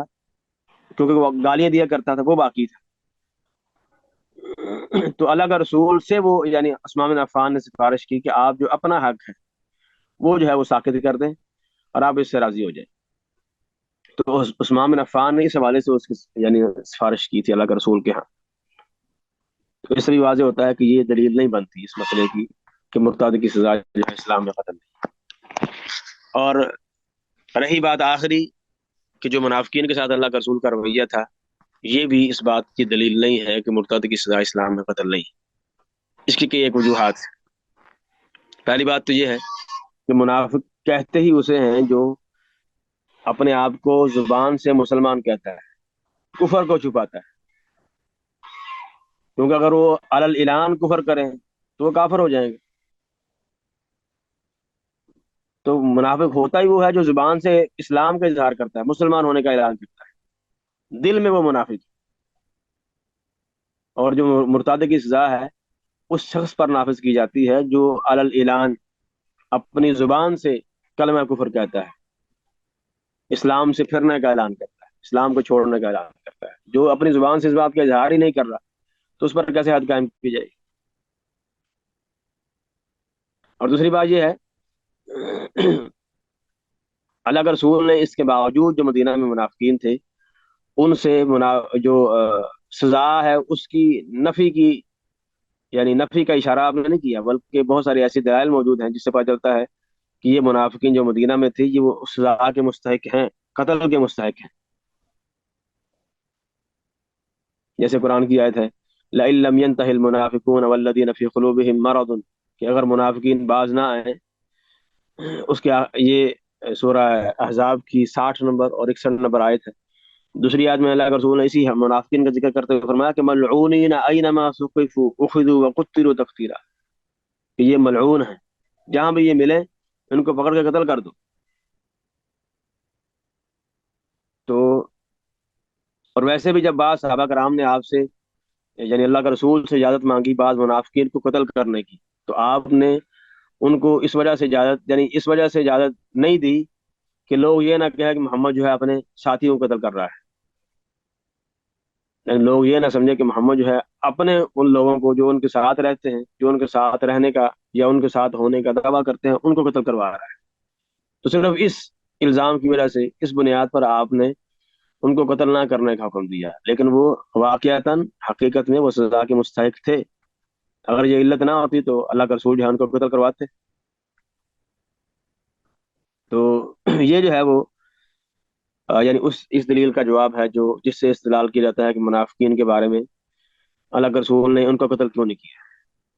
کیونکہ وہ گالیاں دیا کرتا تھا وہ باقی تھا، تو اللہ کا رسول سے وہ یعنی عثمان بن عفان نے سفارش کی کہ آپ جو اپنا حق ہے وہ جو ہے وہ ساقط کر دیں اور آپ اس سے راضی ہو جائیں، تو عثمان بن عفان نے اس حوالے سے اس کی یعنی سفارش کی تھی اللہ کے رسول کے ہاں۔ تو اس سے بھی واضح ہوتا ہے کہ یہ دلیل نہیں بنتی اس مسئلے کی کہ مرتد کی سزا جو ہے اسلام میں قتل نہیں۔ اور رہی بات آخری کہ جو منافقین کے ساتھ اللہ کا رسول کا رویہ تھا، یہ بھی اس بات کی دلیل نہیں ہے کہ مرتد کی سزا اسلام میں قتل نہیں ہے۔ اس کی کئی ایک وجوہات ہیں۔ پہلی بات تو یہ ہے کہ منافق کہتے ہی اسے ہیں جو اپنے آپ کو زبان سے مسلمان کہتا ہے، کفر کو چھپاتا ہے، کیونکہ اگر وہ علی الاعلان کفر کریں تو وہ کافر ہو جائیں گے۔ تو منافق ہوتا ہی وہ ہے جو زبان سے اسلام کا اظہار کرتا ہے، مسلمان ہونے کا اعلان کرتا ہے، دل میں وہ منافق ہے۔ اور جو مرتد کی سزا ہے اس شخص پر نافذ کی جاتی ہے جو علی الاعلان اپنی زبان سے کلمہ کفر کہتا ہے، اسلام سے پھرنے کا اعلان کرتا ہے، اسلام کو چھوڑنے کا اعلان کرتا ہے۔ جو اپنی زبان سے اس بات کا اظہار ہی نہیں کر رہا تو اس پر کیسے حد قائم کی جائے گی؟ اور دوسری بات یہ ہے اللہ کے رسول نے اس کے باوجود جو مدینہ میں منافقین تھے ان سے جو سزا ہے اس کی نفی کی، یعنی نفی کا اشارہ آپ نے نہیں کیا، بلکہ بہت سارے ایسے دلائل موجود ہیں جس سے پتہ چلتا ہے کہ یہ منافقین جو مدینہ میں تھے یہ وہ سزا کے مستحق ہیں، قتل کے مستحق ہیں۔ جیسے قرآن کی آیت ہے لَإِن لَّمْ يَنْتَهِ الْمُنَافِقُونَ وَالَّذِينَ فِي قُلُوبِهِم مَرَضٌ، کہ اگر منافقین باز نہ آئیں، اس کے یہ سورہ احزاب کی 60 نمبر اور 61 نمبر آیت ہے۔ دوسری آیت میں اللہ کے رسول نے اسی منافقین کا ذکر کرتے ہوئے فرمایا کہ ملعونین اینما ثقفوا اخذوا وقتلوا تقتیلا، کہ یہ ملعون ہیں، جہاں بھی یہ ملے ان کو پکڑ کے قتل کر دو۔ تو اور ویسے بھی جب بعض صحابہ کرام نے آپ سے یعنی اللہ کے رسول سے اجازت مانگی بعض منافقین کو قتل کرنے کی، تو آپ نے ان کو اس وجہ سے اجازت یعنی اس وجہ سے اجازت نہیں دی کہ لوگ یہ نہ کہیں کہ محمد جو ہے اپنے ساتھیوں کو قتل کر رہا ہے، لیکن لوگ یہ نہ سمجھے کہ محمد جو ہے اپنے ان لوگوں کو جو ان کے ساتھ رہتے ہیں، جو ان کے ساتھ رہنے کا یا ان کے ساتھ ہونے کا دعویٰ کرتے ہیں، ان کو قتل کروا رہا ہے۔ تو صرف اس الزام کی وجہ سے، اس بنیاد پر آپ نے ان کو قتل نہ کرنے کا حکم دیا، لیکن وہ واقعتاً حقیقت میں وہ سزا کے مستحق تھے۔ اگر یہ علت نہ ہوتی تو اللہ کا رسول جو ہے ان کو قتل کرواتے۔ تو یہ جو ہے وہ یعنی اس دلیل کا جواب ہے جو جس سے استدلال کیا جاتا ہے کہ منافقین کے بارے میں اللہ کے رسول نے ان کا قتل کیوں نہیں کیا۔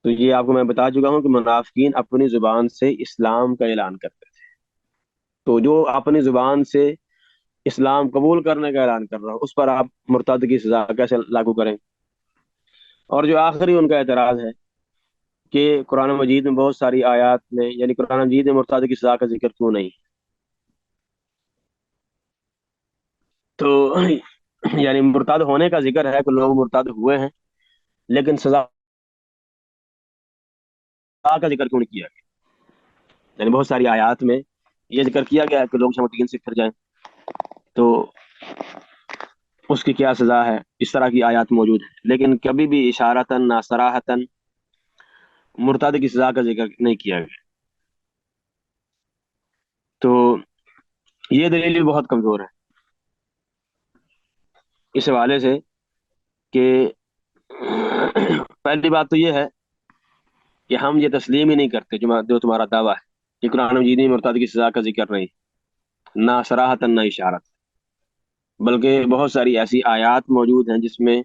تو یہ آپ کو میں بتا چکا ہوں کہ منافقین اپنی زبان سے اسلام کا اعلان کرتے تھے، تو جو اپنی زبان سے اسلام قبول کرنے کا اعلان کر رہا ہو اس پر آپ مرتد کی سزا کیسے لاگو کریں؟ اور جو آخری ان کا اعتراض ہے کہ قرآن مجید میں بہت ساری آیات میں یعنی قرآن مجید میں مرتد کی سزا کا ذکر کیوں نہیں؟ تو یعنی مرتد ہونے کا ذکر ہے کہ لوگ مرتد ہوئے ہیں، لیکن سزا کا ذکر کیوں نہیں کیا گیا؟ یعنی بہت ساری آیات میں یہ ذکر کیا گیا ہے کہ لوگ دین سے پھر جائیں، تو اس کی کیا سزا ہے؟ اس طرح کی آیات موجود ہیں، لیکن کبھی بھی اشارتاً نہ صراحتاً مرتد کی سزا کا ذکر نہیں کیا گیا۔ تو یہ دلیل بھی بہت کمزور ہے اس حوالے سے کہ پہلی بات تو یہ ہے کہ ہم یہ تسلیم ہی نہیں کرتے جو تمہارا دعویٰ ہے کہ قرآن مجید میں مرتد کی سزا کا ذکر نہیں، نہ صراحتاً نہ اشارت، بلکہ بہت ساری ایسی آیات موجود ہیں جس میں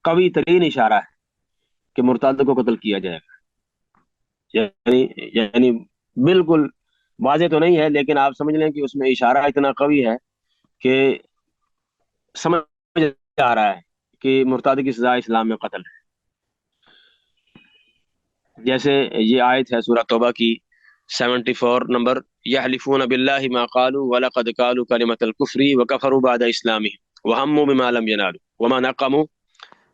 قوی ترین اشارہ ہے کہ مرتد کو قتل کیا جائے گا۔ یعنی بالکل واضح تو نہیں ہے، لیکن آپ سمجھ لیں کہ اس میں اشارہ اتنا قوی ہے کہ سمجھ آ رہا ہے کہ مرتد کی سزا اسلام میں قتل ہے۔ جیسے یہ آیت ہے سورہ توبہ کی 74 نمبر، یحلفون باللہ ما قالوا ولقد قالوا کلمۃ الکفر وکفروا بعد اسلامهم وہموا بما لم ينالوا وما نقموا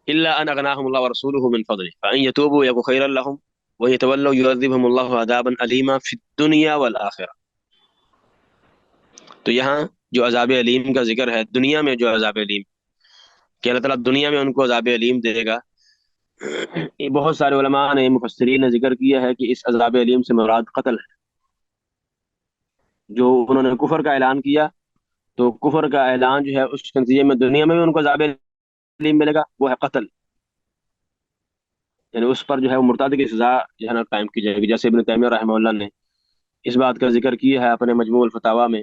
الا ان اغناهم الله ورسوله من فضله فان يتوبوا يك خيرا لهم ويتولوا يعذبهم الله عذابا اليما في الدنيا والاخره۔ تو یہاں جو عذاب علیم کا ذکر ہے، دنیا میں جو عذاب علیم کہ اللہ تعالیٰ دنیا میں ان کو عذاب علیم دے گا، یہ بہت سارے علماء نے مفسرین نے ذکر کیا ہے کہ اس عذاب علیم سے مراد قتل ہے۔ جو انہوں نے کفر کا اعلان کیا تو کفر کا اعلان جو ہے اس کے نتیجے میں دنیا میں بھی ان کو عذاب علیم ملے گا، وہ ہے قتل، یعنی اس پر جو ہے وہ مرتد کی سزا جو ہے نا قائم کی جائے گی، جیسے ابن تیمیہ رحمہ اللہ نے اس بات کا ذکر کیا ہے اپنے مجموع الفتاوی میں،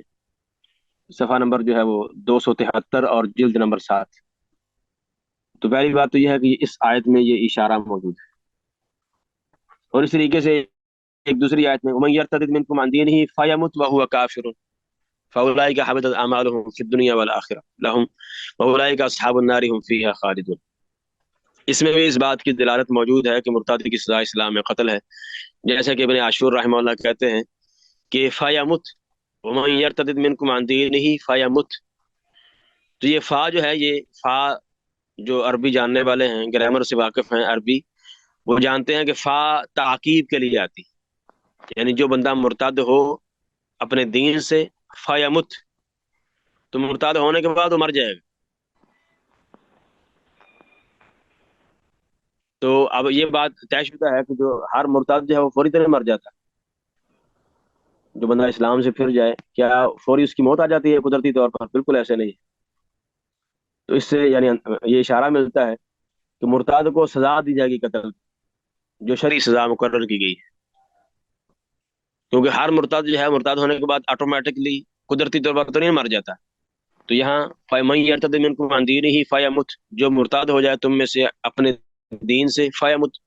صفحہ نمبر جو ہے وہ 273 اور جلد نمبر 7۔ تو پہلی بات تو یہ ہے کہ اس آیت میں یہ اشارہ موجود ہے، اور اس طریقے سے ایک دوسری آیت میں وَمَن يَرْتَدِدْ مِنْكُمْ عَنْ دِينِهِ فَيَمُتْ وَهُوَ كَافِرٌ فَأُولَٰئِكَ حَبِطَتْ أَعْمَالُهُمْ فِي الدُّنْيَا وَالْآخِرَةِ لَهُمْ وَأُولَٰئِكَ أَصْحَابُ النَّارِ هُمْ فِيهَا خَالِدُونَ۔ اس میں بھی اس بات کی دلالت موجود ہے کہ مرتد کی سزا اسلام میں قتل ہے، جیسا کہ ابن عاشور رحمہ اللہ کہتے ہیں کہ فَيَمُتْ وَمَن يَرْتَدِدْ مِنْكُمْ عَنْ دِينِهِ فَيَمُتْ، تو یہ فا جو ہے، یہ فا جو عربی جاننے والے ہیں، گرامر سے واقف ہیں عربی، وہ جانتے ہیں کہ فا تعقیب کے لیے آتی، یعنی جو بندہ مرتد ہو اپنے دین سے فیمت، تو مرتد ہونے کے بعد وہ مر جائے گا۔ تو اب یہ بات طے شدہ ہے کہ جو ہر مرتد جو ہے وہ فوری طرح مر جاتا ہے۔ جو بندہ اسلام سے پھر جائے کیا فوری اس کی موت آ جاتی ہے قدرتی طور پر؟ بالکل ایسے نہیں۔ تو اس سے یعنی یہ اشارہ ملتا ہے کہ مرتد کو سزا دی جائے گی قتل، جو شرعی سزا مقرر کی گئی ہے، کیونکہ ہر مرتد جو ہے مرتد ہونے کے بعد آٹومیٹکلی قدرتی طور پر تو نہیں مر جاتا۔ تو یہاں فَمَن يَرْتَدِدْ مِنْكُمْ عَنْ دِينِهِ فَيَمُتْ، جو مرتد ہو جائے تم میں سے اپنے دین سے، فَيَمُتْ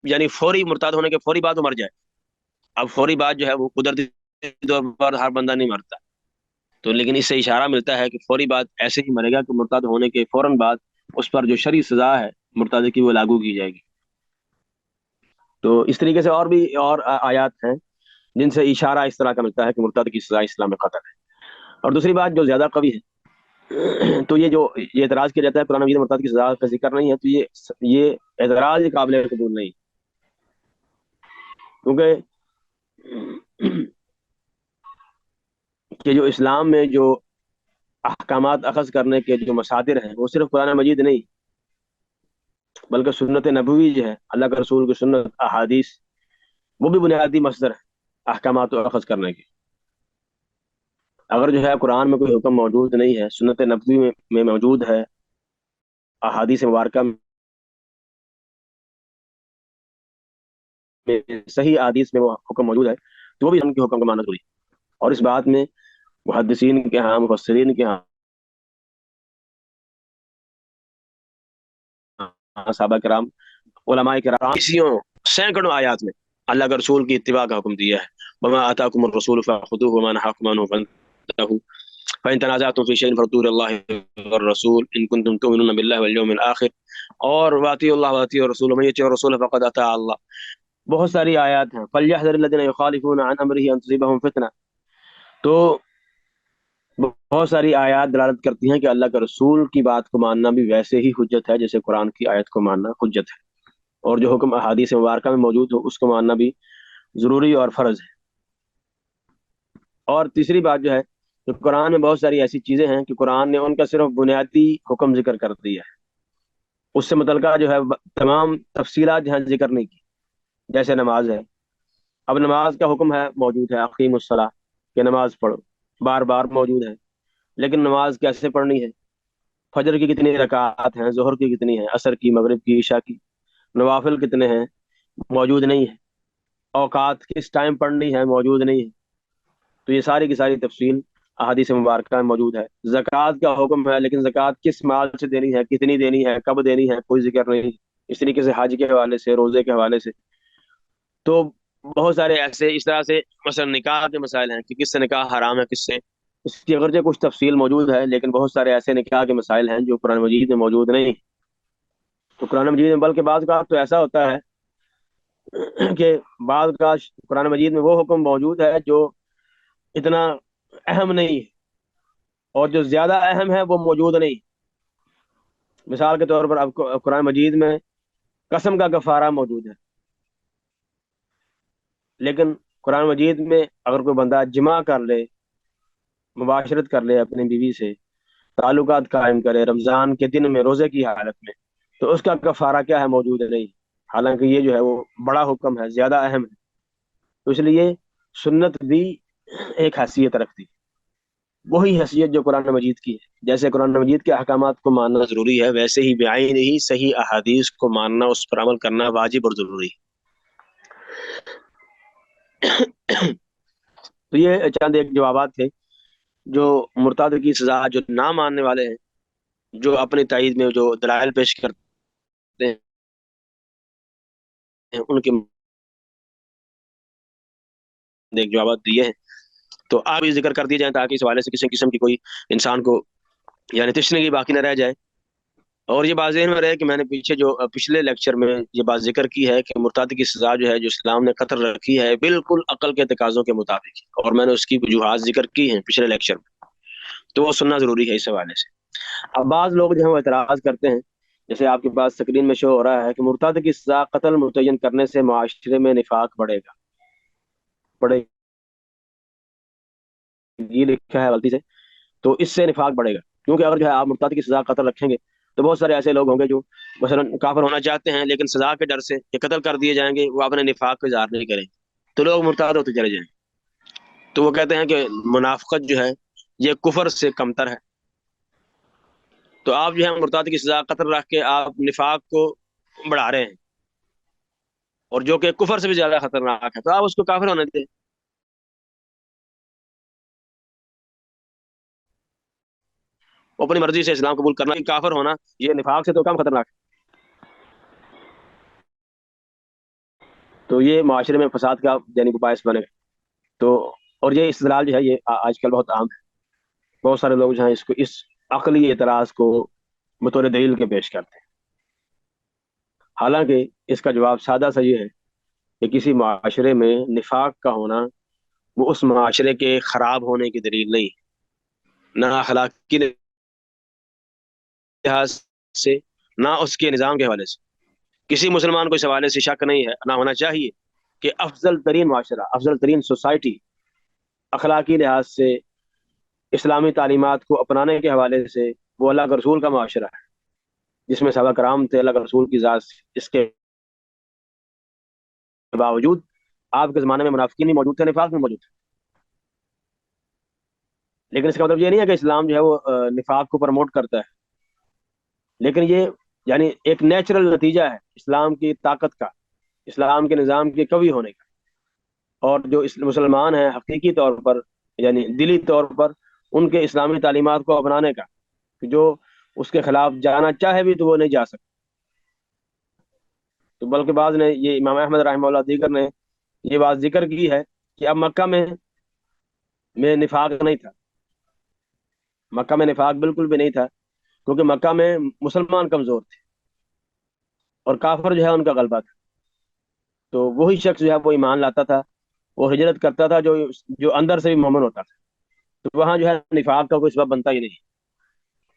یعنی فوری مرتد ہونے کے فوری بعد وہ مر جائے۔ اب فوری بعد جو ہے وہ قدرتی طور پر ہر بندہ نہیں مرتا، تو لیکن اس سے اشارہ ملتا ہے کہ فوری بعد ایسے ہی مرے گا کہ مرتد ہونے کے فوراً بعد اس پر جو شرعی سزا ہے مرتد کی وہ لاگو کی جائے گی۔ تو اس طریقے سے اور بھی اور آیات ہیں جن سے اشارہ اس طرح کا ملتا ہے کہ مرتد کی سزا اسلام میں قتل ہے۔ اور دوسری بات جو زیادہ قوی ہے، تو یہ جو یہ اعتراض کیا جاتا ہے قرآن مجید میں مرتد کی سزا کا ذکر نہیں ہے، تو یہ اعتراض ہی قابل قبول نہیں، کیونکہ کہ جو اسلام میں جو احکامات اخذ کرنے کے جو مصادر ہیں وہ صرف قرآن مجید نہیں، بلکہ سنت نبوی جو ہے اللہ کے رسول کی سنت احادیث، وہ بھی بنیادی مصدر ہے احکامات کو اخذ کرنے کے۔ اگر جو ہے قرآن میں کوئی حکم موجود نہیں ہے، سنت نبوی میں موجود ہے، احادیث مبارکہ میں، صحیح احادیث میں وہ حکم موجود ہے، تو وہ بھی ان کے حکم کا ماننا ضروری ہے۔ اور اس بات میں محدثین کے ہاں، مفسرین کے ہاں، صحابہ کرام، علماء کرام، کسیوں سینکڑوں آیات میں اللہ کے رسول کی اتباع کا حکم دیا ہے۔ وما آتاکم الرسول فخذوه وما نهاكم عنه فانتهوا فإن تنازعتم في شيء فردوه إلى الله والرسول إن كنتم تؤمنون بالله واليوم الآخر، اور واطیعوا الله واطیعوا الرسول ومن يطع الرسول فقد أطاع الله، بہت ساری آیات ہیں۔ فَلْيَحْذَرِ الَّذِينَ يُخَالِفُونَ عَنْ أَمْرِهِ أَن تُصِيبَهُمْ فِتْنَةٌ، تو بہت ساری آیات دلالت کرتی ہیں کہ اللہ کے رسول کی بات کو ماننا بھی ویسے ہی حجت ہے جیسے قرآن کی آیت کو ماننا حجت ہے، اور جو حکم احادیث مبارکہ میں موجود ہو اس کو ماننا بھی ضروری اور فرض ہے۔ اور تیسری بات جو ہے کہ قرآن میں بہت ساری ایسی چیزیں ہیں کہ قرآن نے ان کا صرف بنیادی حکم ذکر کر دیا ہے، اس سے متعلقہ جو ہے تمام تفصیلات جہاں ذکر نہیں کی، جیسے نماز ہے۔ اب نماز کا حکم ہے، موجود ہے اقیم الصلاۃ، کہ نماز پڑھو، بار بار موجود ہے، لیکن نماز کیسے پڑھنی ہے، فجر کی کتنی رکعات ہیں، ظہر کی کتنی ہیں، عصر کی، مغرب کی، عشاء کی، نوافل کتنے ہیں، موجود نہیں ہے، اوقات کس ٹائم پڑھنی ہے، موجود نہیں ہے۔ تو یہ ساری کی ساری تفصیل احادیث مبارکہ میں موجود ہے۔ زکوٰۃ کا حکم ہے، لیکن زکوٰۃ کس مال سے دینی ہے، کتنی دینی ہے، کب دینی ہے، کوئی ذکر نہیں۔ اس طریقے سے حج کے حوالے سے، روزے کے حوالے سے، تو بہت سارے ایسے اس طرح سے مثلا نکاح کے مسائل ہیں کہ کس سے نکاح حرام ہے، کس سے، اس کی اگرچہ کچھ تفصیل موجود ہے، لیکن بہت سارے ایسے نکاح کے مسائل ہیں جو قرآن مجید میں موجود نہیں۔ تو قرآن مجید میں بلکہ بعض کا تو ایسا ہوتا ہے کہ بعض کا قرآن مجید میں وہ حکم موجود ہے جو اتنا اہم نہیں ہے، اور جو زیادہ اہم ہے وہ موجود نہیں۔ مثال کے طور پر اب قرآن مجید میں قسم کا کفارہ موجود ہے، لیکن قرآن مجید میں اگر کوئی بندہ جمع کر لے، مباشرت کر لے اپنی بیوی سے، تعلقات قائم کرے رمضان کے دن میں روزے کی حالت میں، تو اس کا کفارہ کیا ہے، موجود نہیں، حالانکہ یہ جو ہے وہ بڑا حکم ہے، زیادہ اہم ہے۔ تو اس لیے سنت بھی ایک حیثیت رکھتی ہے، وہی حیثیت جو قرآن مجید کی ہے۔ جیسے قرآن مجید کے احکامات کو ماننا ضروری ہے، ویسے ہی بعین ہی صحیح احادیث کو ماننا، اس پر عمل کرنا واجب اور ضروری ہے۔ تو یہ چند ایک جوابات تھے جو مرتد کی سزا جو نہ ماننے والے ہیں، جو اپنی تائید میں جو دلائل پیش کرتے ہیں، ان کے ایک جوابات دیے ہیں، تو آپ بھی ذکر کر دیے جائیں تاکہ اس حوالے سے کسی قسم کی کوئی انسان کو یعنی تشنگی باقی نہ رہ جائے۔ اور یہ بات ذہن میں رہے کہ میں نے پیچھے جو پچھلے لیکچر میں یہ بات ذکر کی ہے کہ مرتد کی سزا جو ہے، جو اسلام نے قتل رکھی ہے، بالکل عقل کے تقاضوں کے مطابق، اور میں نے اس کی وجوہات ذکر کی ہیں پچھلے لیکچر میں، تو وہ سننا ضروری ہے اس حوالے سے۔ اب بعض لوگ جو ہیں وہ اعتراض کرتے ہیں، جیسے آپ کے پاس اسکرین میں شو ہو رہا ہے کہ مرتد کی سزا قتل متعین کرنے سے معاشرے میں نفاق بڑھے گا، بڑھے، یہ لکھا ہے غلطی سے، تو اس سے نفاق بڑھے گا، کیونکہ اگر جو ہے آپ مرتد کی سزا قتل رکھیں گے تو بہت سارے ایسے لوگ ہوں گے جو مثلا کافر ہونا چاہتے ہیں، لیکن سزا کے ڈر سے کہ قتل کر دیے جائیں گے وہ اپنے نفاق کو اظہار نہیں کریں، تو لوگ مرتد ہوتے چلے جائیں۔ تو وہ کہتے ہیں کہ منافقت جو ہے یہ کفر سے کمتر ہے، تو آپ جو ہے مرتد کی سزا قتل رکھ کے آپ نفاق کو بڑھا رہے ہیں، اور جو کہ کفر سے بھی زیادہ خطرناک ہے، تو آپ اس کو کافر ہونے دیں، وہ اپنی مرضی سے اسلام قبول کرنا، کافر ہونا یہ نفاق سے تو کم خطرناک ہے۔ تو یہ معاشرے میں فساد کا یعنی باعث بنے گا۔ تو اور یہ استدلال جو ہے یہ آج کل بہت عام ہے، بہت سارے لوگ جو ہیں اس کو، اس عقلی اعتراض کو بطور دلیل کے پیش کرتے ہیں، حالانکہ اس کا جواب سادہ سا یہ ہے کہ کسی معاشرے میں نفاق کا ہونا وہ اس معاشرے کے خراب ہونے کی دلیل نہیں، نہ اخلاقی لحاظ سے، نہ اس کے نظام کے حوالے سے۔ کسی مسلمان کو اس حوالے سے شک نہیں ہے، نہ ہونا چاہیے، کہ افضل ترین معاشرہ، افضل ترین سوسائٹی اخلاقی لحاظ سے، اسلامی تعلیمات کو اپنانے کے حوالے سے، وہ اللہ کے رسول کا معاشرہ ہے، جس میں صحابہ کرام تھے، اللہ کے رسول کی ذات، اس کے باوجود آپ کے زمانے میں منافقین بھی موجود تھے، نفاق بھی موجود تھے۔ لیکن اس کا مطلب یہ نہیں ہے کہ اسلام جو ہے وہ نفاق کو پروموٹ کرتا ہے، لیکن یہ یعنی ایک نیچرل نتیجہ ہے اسلام کی طاقت کا، اسلام کے نظام کے قوی ہونے کا، اور جو مسلمان ہیں حقیقی طور پر یعنی دلی طور پر ان کے اسلامی تعلیمات کو اپنانے کا، کہ جو اس کے خلاف جانا چاہے بھی تو وہ نہیں جا سکتا۔ تو بلکہ بعض نے، یہ امام احمد رحمہ اللہ دیگر نے یہ بات ذکر کی ہے کہ اب مکہ میں نفاق نہیں تھا، مکہ میں نفاق بالکل بھی نہیں تھا، کیونکہ مکہ میں مسلمان کمزور تھے اور کافر جو ہے ان کا غلبہ تھا۔ تو وہی شخص جو ہے وہ ایمان لاتا تھا، وہ ہجرت کرتا تھا جو اندر سے بھی مومن ہوتا تھا، تو وہاں جو ہے نفاق کا کوئی سبب بنتا ہی نہیں،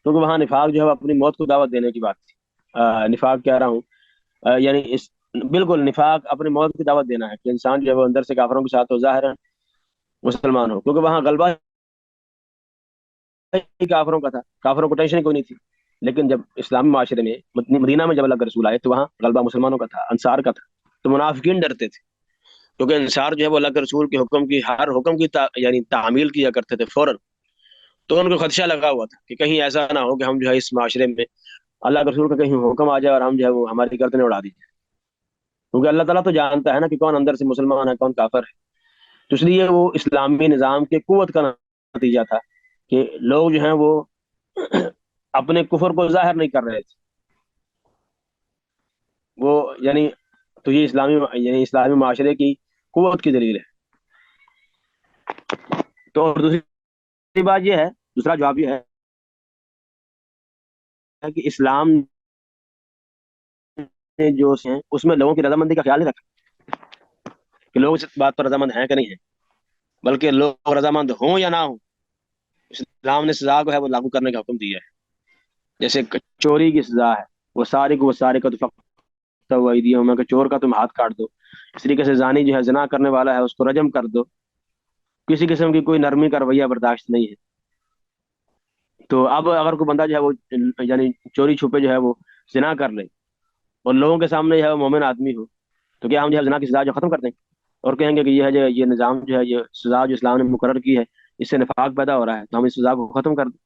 کیونکہ وہاں نفاق جو ہے وہ اپنی موت کو دعوت دینے کی بات تھی۔ نفاق کہہ رہا ہوں، یعنی بالکل نفاق اپنی موت کی دعوت دینا ہے کہ انسان جو ہے وہ اندر سے کافروں کے ساتھ ہو، ظاہر مسلمان ہو، کیونکہ وہاں غلبہ ہی کافروں کا تھا، کافروں کو ٹینشن کوئی نہیں تھی۔ لیکن جب اسلامی معاشرے میں مدینہ میں جب اللہ کے رسول آئے تو وہاں غلبہ مسلمانوں کا تھا، انصار کا تھا، تو منافقین ڈرتے تھے، کیونکہ انصار جو ہے وہ اللہ کے رسول کے حکم کی، ہر حکم کی یعنی تعمیل کیا کرتے تھے فوراً، تو ان کو خدشہ لگا ہوا تھا کہ کہیں ایسا نہ ہو کہ ہم جو ہے اس معاشرے میں اللہ کے رسول کا کہیں حکم آ جائے اور ہم جو ہے وہ ہماری گردنیں اڑا دی جائے، کیونکہ اللہ تعالیٰ تو جانتا ہے نا کہ کون اندر سے مسلمان ہے کون کافر ہے۔ تو اس لیے وہ اسلامی نظام کے قوت کا نتیجہ تھا کہ لوگ جو ہیں وہ اپنے کفر کو ظاہر نہیں کر رہے تھے، وہ یعنی تو یہ اسلامی معاشرے کی قوت کی دلیل ہے۔ تو اور دوسری بات یہ ہے، دوسرا جواب یہ ہے کہ اسلام نے جو ہیں اس میں لوگوں کی رضامندی کا خیال نہیں رکھا کہ لوگ اس بات پر رضامند ہیں کہ نہیں ہیں، بلکہ لوگ رضامند ہوں یا نہ ہوں، اسلام نے سزا کو ہے وہ لاگو کرنے کا حکم دیا ہے۔ جیسے چوری کی سزا ہے، وہ سارے کا تو وہی میں کہ چور کا تم ہاتھ کاٹ دو، اس طریقے سے زانی جو ہے زنا کرنے والا ہے اس کو رجم کر دو، کسی قسم کی کوئی نرمی کا رویہ برداشت نہیں ہے۔ تو اب اگر کوئی بندہ جو ہے وہ یعنی چوری چھپے جو ہے وہ زنا کر لے اور لوگوں کے سامنے جو ہے وہ مومن آدمی ہو، تو کیا ہم جو ہے زنا کی سزا جو ختم کر دیں گے اور کہیں گے کہ یہ نظام جو ہے، یہ سزا جو اسلام نے مقرر کی ہے اس سے نفاق پیدا ہو رہا ہے تو ہم اس سزا کو ختم کر دیں؟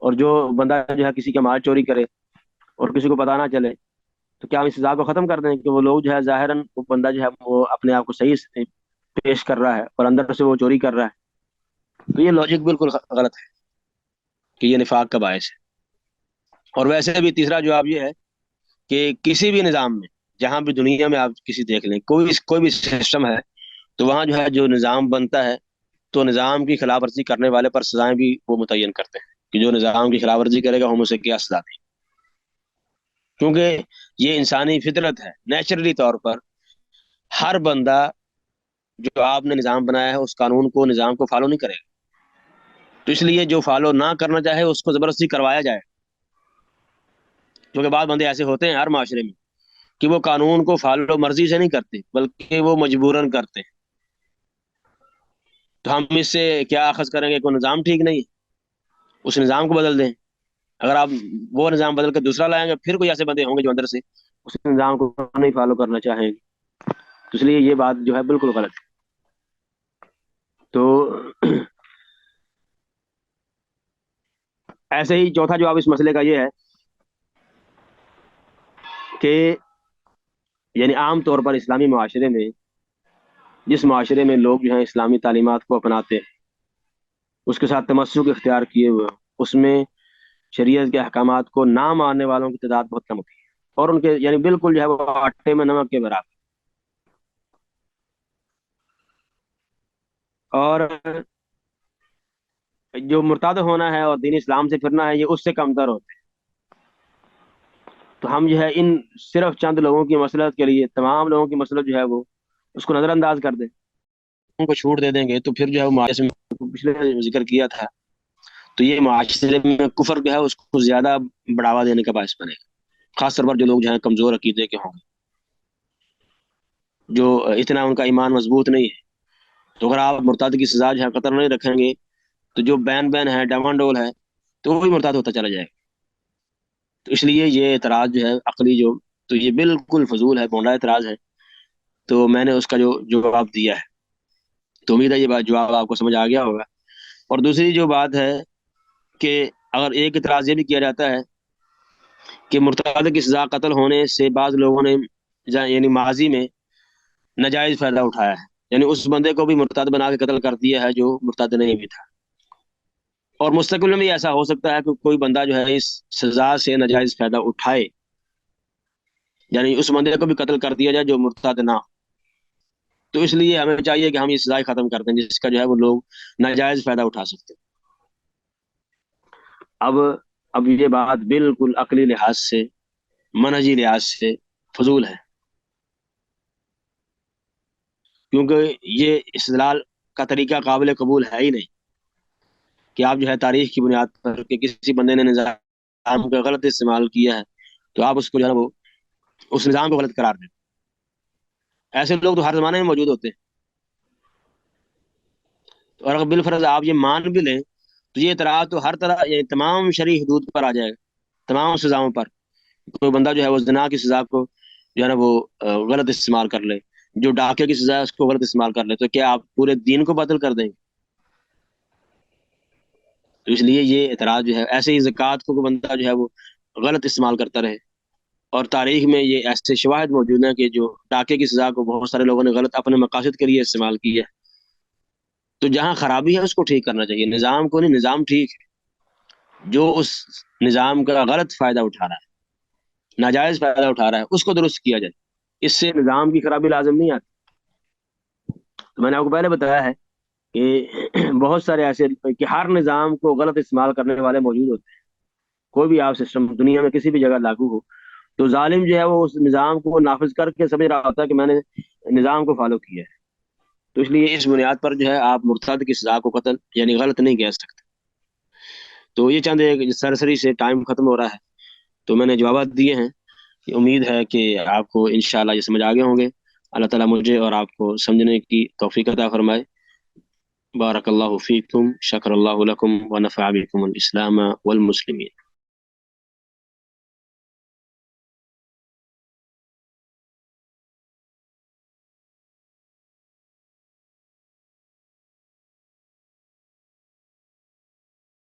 اور جو بندہ جو ہے کسی کا مال چوری کرے اور کسی کو پتہ نہ چلے تو کیا ہم اس سزا کو ختم کر دیں کہ وہ لوگ جو ہے ظاہراً وہ بندہ جو ہے وہ اپنے آپ کو صحیح سے پیش کر رہا ہے اور اندر سے وہ چوری کر رہا ہے؟ تو یہ لاجک بالکل غلط ہے کہ یہ نفاق کا باعث ہے۔ اور ویسے بھی تیسرا جواب یہ ہے کہ کسی بھی نظام میں، جہاں بھی دنیا میں آپ کسی دیکھ لیں، کوئی بھی سسٹم ہے، تو وہاں جو ہے جو نظام بنتا ہے تو نظام کی خلاف ورزی کرنے والے پر سزائیں بھی وہ متعین کرتے ہیں کہ جو نظام کی خلاف ورزی کرے گا ہم اسے کیا سزا دیں، کیونکہ یہ انسانی فطرت ہے، نیچرلی طور پر ہر بندہ جو آپ نے نظام بنایا ہے اس قانون کو، نظام کو فالو نہیں کرے گا، تو اس لیے جو فالو نہ کرنا چاہے اس کو زبردستی کروایا جائے، کیونکہ بعض بندے ایسے ہوتے ہیں ہر معاشرے میں کہ وہ قانون کو فالو مرضی سے نہیں کرتے بلکہ وہ مجبوراً کرتے ہیں، تو ہم اس سے کیا اخذ کریں گے؟ کوئی نظام ٹھیک نہیں ہے، اس نظام کو بدل دیں۔ اگر آپ وہ نظام بدل کر دوسرا لائیں گے پھر کوئی ایسے بندے ہوں گے جو اندر سے اس نظام کو نہیں فالو کرنا چاہیں گے، تو اس لیے یہ بات جو ہے بالکل غلط ہے۔ تو ایسے ہی چوتھا جواب اس مسئلے کا یہ ہے کہ یعنی عام طور پر اسلامی معاشرے میں، جس معاشرے میں لوگ جو ہیں اسلامی تعلیمات کو اپناتے ہیں، اس کے ساتھ تمسک اختیار کیے ہوئے، اس میں شریعت کے احکامات کو نہ ماننے والوں کی تعداد بہت کم ہوتی ہے، اور ان کے یعنی بالکل جو ہے وہ آٹے میں نمک کے برابر، اور جو مرتد ہونا ہے اور دین اسلام سے پھرنا ہے یہ اس سے کمتر ہوتے ہیں۔ تو ہم جو ہے ان صرف چند لوگوں کی مصلحت کے لیے تمام لوگوں کی مصلحت جو ہے وہ اس کو نظر انداز کر دیں، ان کو چھوٹ دے دیں گے، تو پھر جو ہے وہ معاشرے میں پچھلے ذکر کیا تھا، تو یہ معاشرے میں کفر جو ہے اس کو زیادہ بڑھاوا دینے کا باعث بنے گا، خاص طور پر جو لوگ جو ہیں کمزور عقیدے کے ہوں گے، جو اتنا ان کا ایمان مضبوط نہیں ہے، تو اگر آپ مرتد کی سزا جو ہے قطر نہیں رکھیں گے تو جو بین بین ہے، ڈیمون ڈول ہے، تو وہ بھی مرتد ہوتا چلا جائے گا۔ تو اس لیے یہ اعتراض جو ہے عقلی تو یہ بالکل فضول ہے، بونڈا اعتراض ہے، تو میں نے اس کا جو جواب دیا ہے، تو امید ہے یہ بات جواب آپ کو سمجھ آ گیا ہوگا اور دوسری جو بات ہے کہ اگر ایک اعتراض یہ بھی کیا جاتا ہے کہ مرتد کی سزا قتل ہونے سے بعض لوگوں نے یعنی ماضی میں ناجائز فائدہ اٹھایا ہے، یعنی اس بندے کو بھی مرتد بنا کے قتل کر دیا ہے جو مرتد نہیں بھی تھا، اور مستقبل میں بھی ایسا ہو سکتا ہے کہ کوئی بندہ جو ہے اس سزا سے ناجائز فائدہ اٹھائے، یعنی اس بندے کو بھی قتل کر دیا جائے جو مرتد نہ ہو۔ تو اس لیے ہمیں چاہیے کہ ہم یہ سزائیں ختم کر دیں جس کا جو ہے وہ لوگ ناجائز فائدہ اٹھا سکتے ہیں۔ اب اب یہ بات بالکل عقلی لحاظ سے، منہجی لحاظ سے فضول ہے، کیونکہ یہ استدلال کا طریقہ قابل قبول ہے ہی نہیں کہ آپ جو ہے تاریخ کی بنیاد پر کہ کسی بندے نے نظام کا غلط استعمال کیا ہے تو آپ اس کو جو ہے وہ اس نظام کو غلط قرار دیں۔ ایسے لوگ تو ہر زمانے میں موجود ہوتے ہیں، اور اگر بالفرض آپ یہ مان بھی لیں تو یہ اعتراض تو ہر طرح یعنی تمام شرعی حدود پر آ جائے گا، تمام سزاؤں پر۔ کوئی بندہ جو ہے وہ زنا کی سزا کو جو ہے نا وہ غلط استعمال کر لے، جو ڈاکے کی سزا ہے اس کو غلط استعمال کر لے، تو کیا آپ پورے دین کو باطل کر دیں گے؟ تو اس لیے یہ اعتراض جو ہے، ایسے ہی زکوٰۃ کو کوئی بندہ جو ہے وہ غلط استعمال کرتا رہے، اور تاریخ میں یہ ایسے شواہد موجود ہیں کہ جو ڈاکے کی سزا کو بہت سارے لوگوں نے غلط اپنے مقاصد کے لیے استعمال کی ہے۔ تو جہاں خرابی ہے اس کو ٹھیک کرنا چاہیے، نظام کو نہیں، نظام ٹھیک ہے، جو اس نظام کا غلط فائدہ اٹھا رہا ہے، ناجائز فائدہ اٹھا رہا ہے، اس کو درست کیا جائے، اس سے نظام کی خرابی لازم نہیں آتی۔ تو میں نے آپ کو پہلے بتایا ہے کہ بہت سارے ایسے کہ ہر نظام کو غلط استعمال کرنے والے موجود ہوتے ہیں۔ کوئی بھی آپ سسٹم دنیا میں کسی بھی جگہ لاگو ہو تو ظالم جو ہے وہ اس نظام کو نافذ کر کے سمجھ رہا ہوتا ہے کہ میں نے نظام کو فالو کیا ہے، تو اس لیے اس بنیاد پر جو ہے آپ مرتد کی سزا کو قتل یعنی غلط نہیں کہہ سکتے۔ تو یہ چند ایک سرسری سے ٹائم ختم ہو رہا ہے تو میں نے جوابات دیے ہیں، امید ہے کہ آپ کو انشاءاللہ یہ سمجھ آگے ہوں گے۔ اللہ تعالیٰ مجھے اور آپ کو سمجھنے کی توفیق عطا فرمائے۔ بارک اللہ فیکم، شکر اللہ لکم ونفع بکم الاسلام والمسلمین۔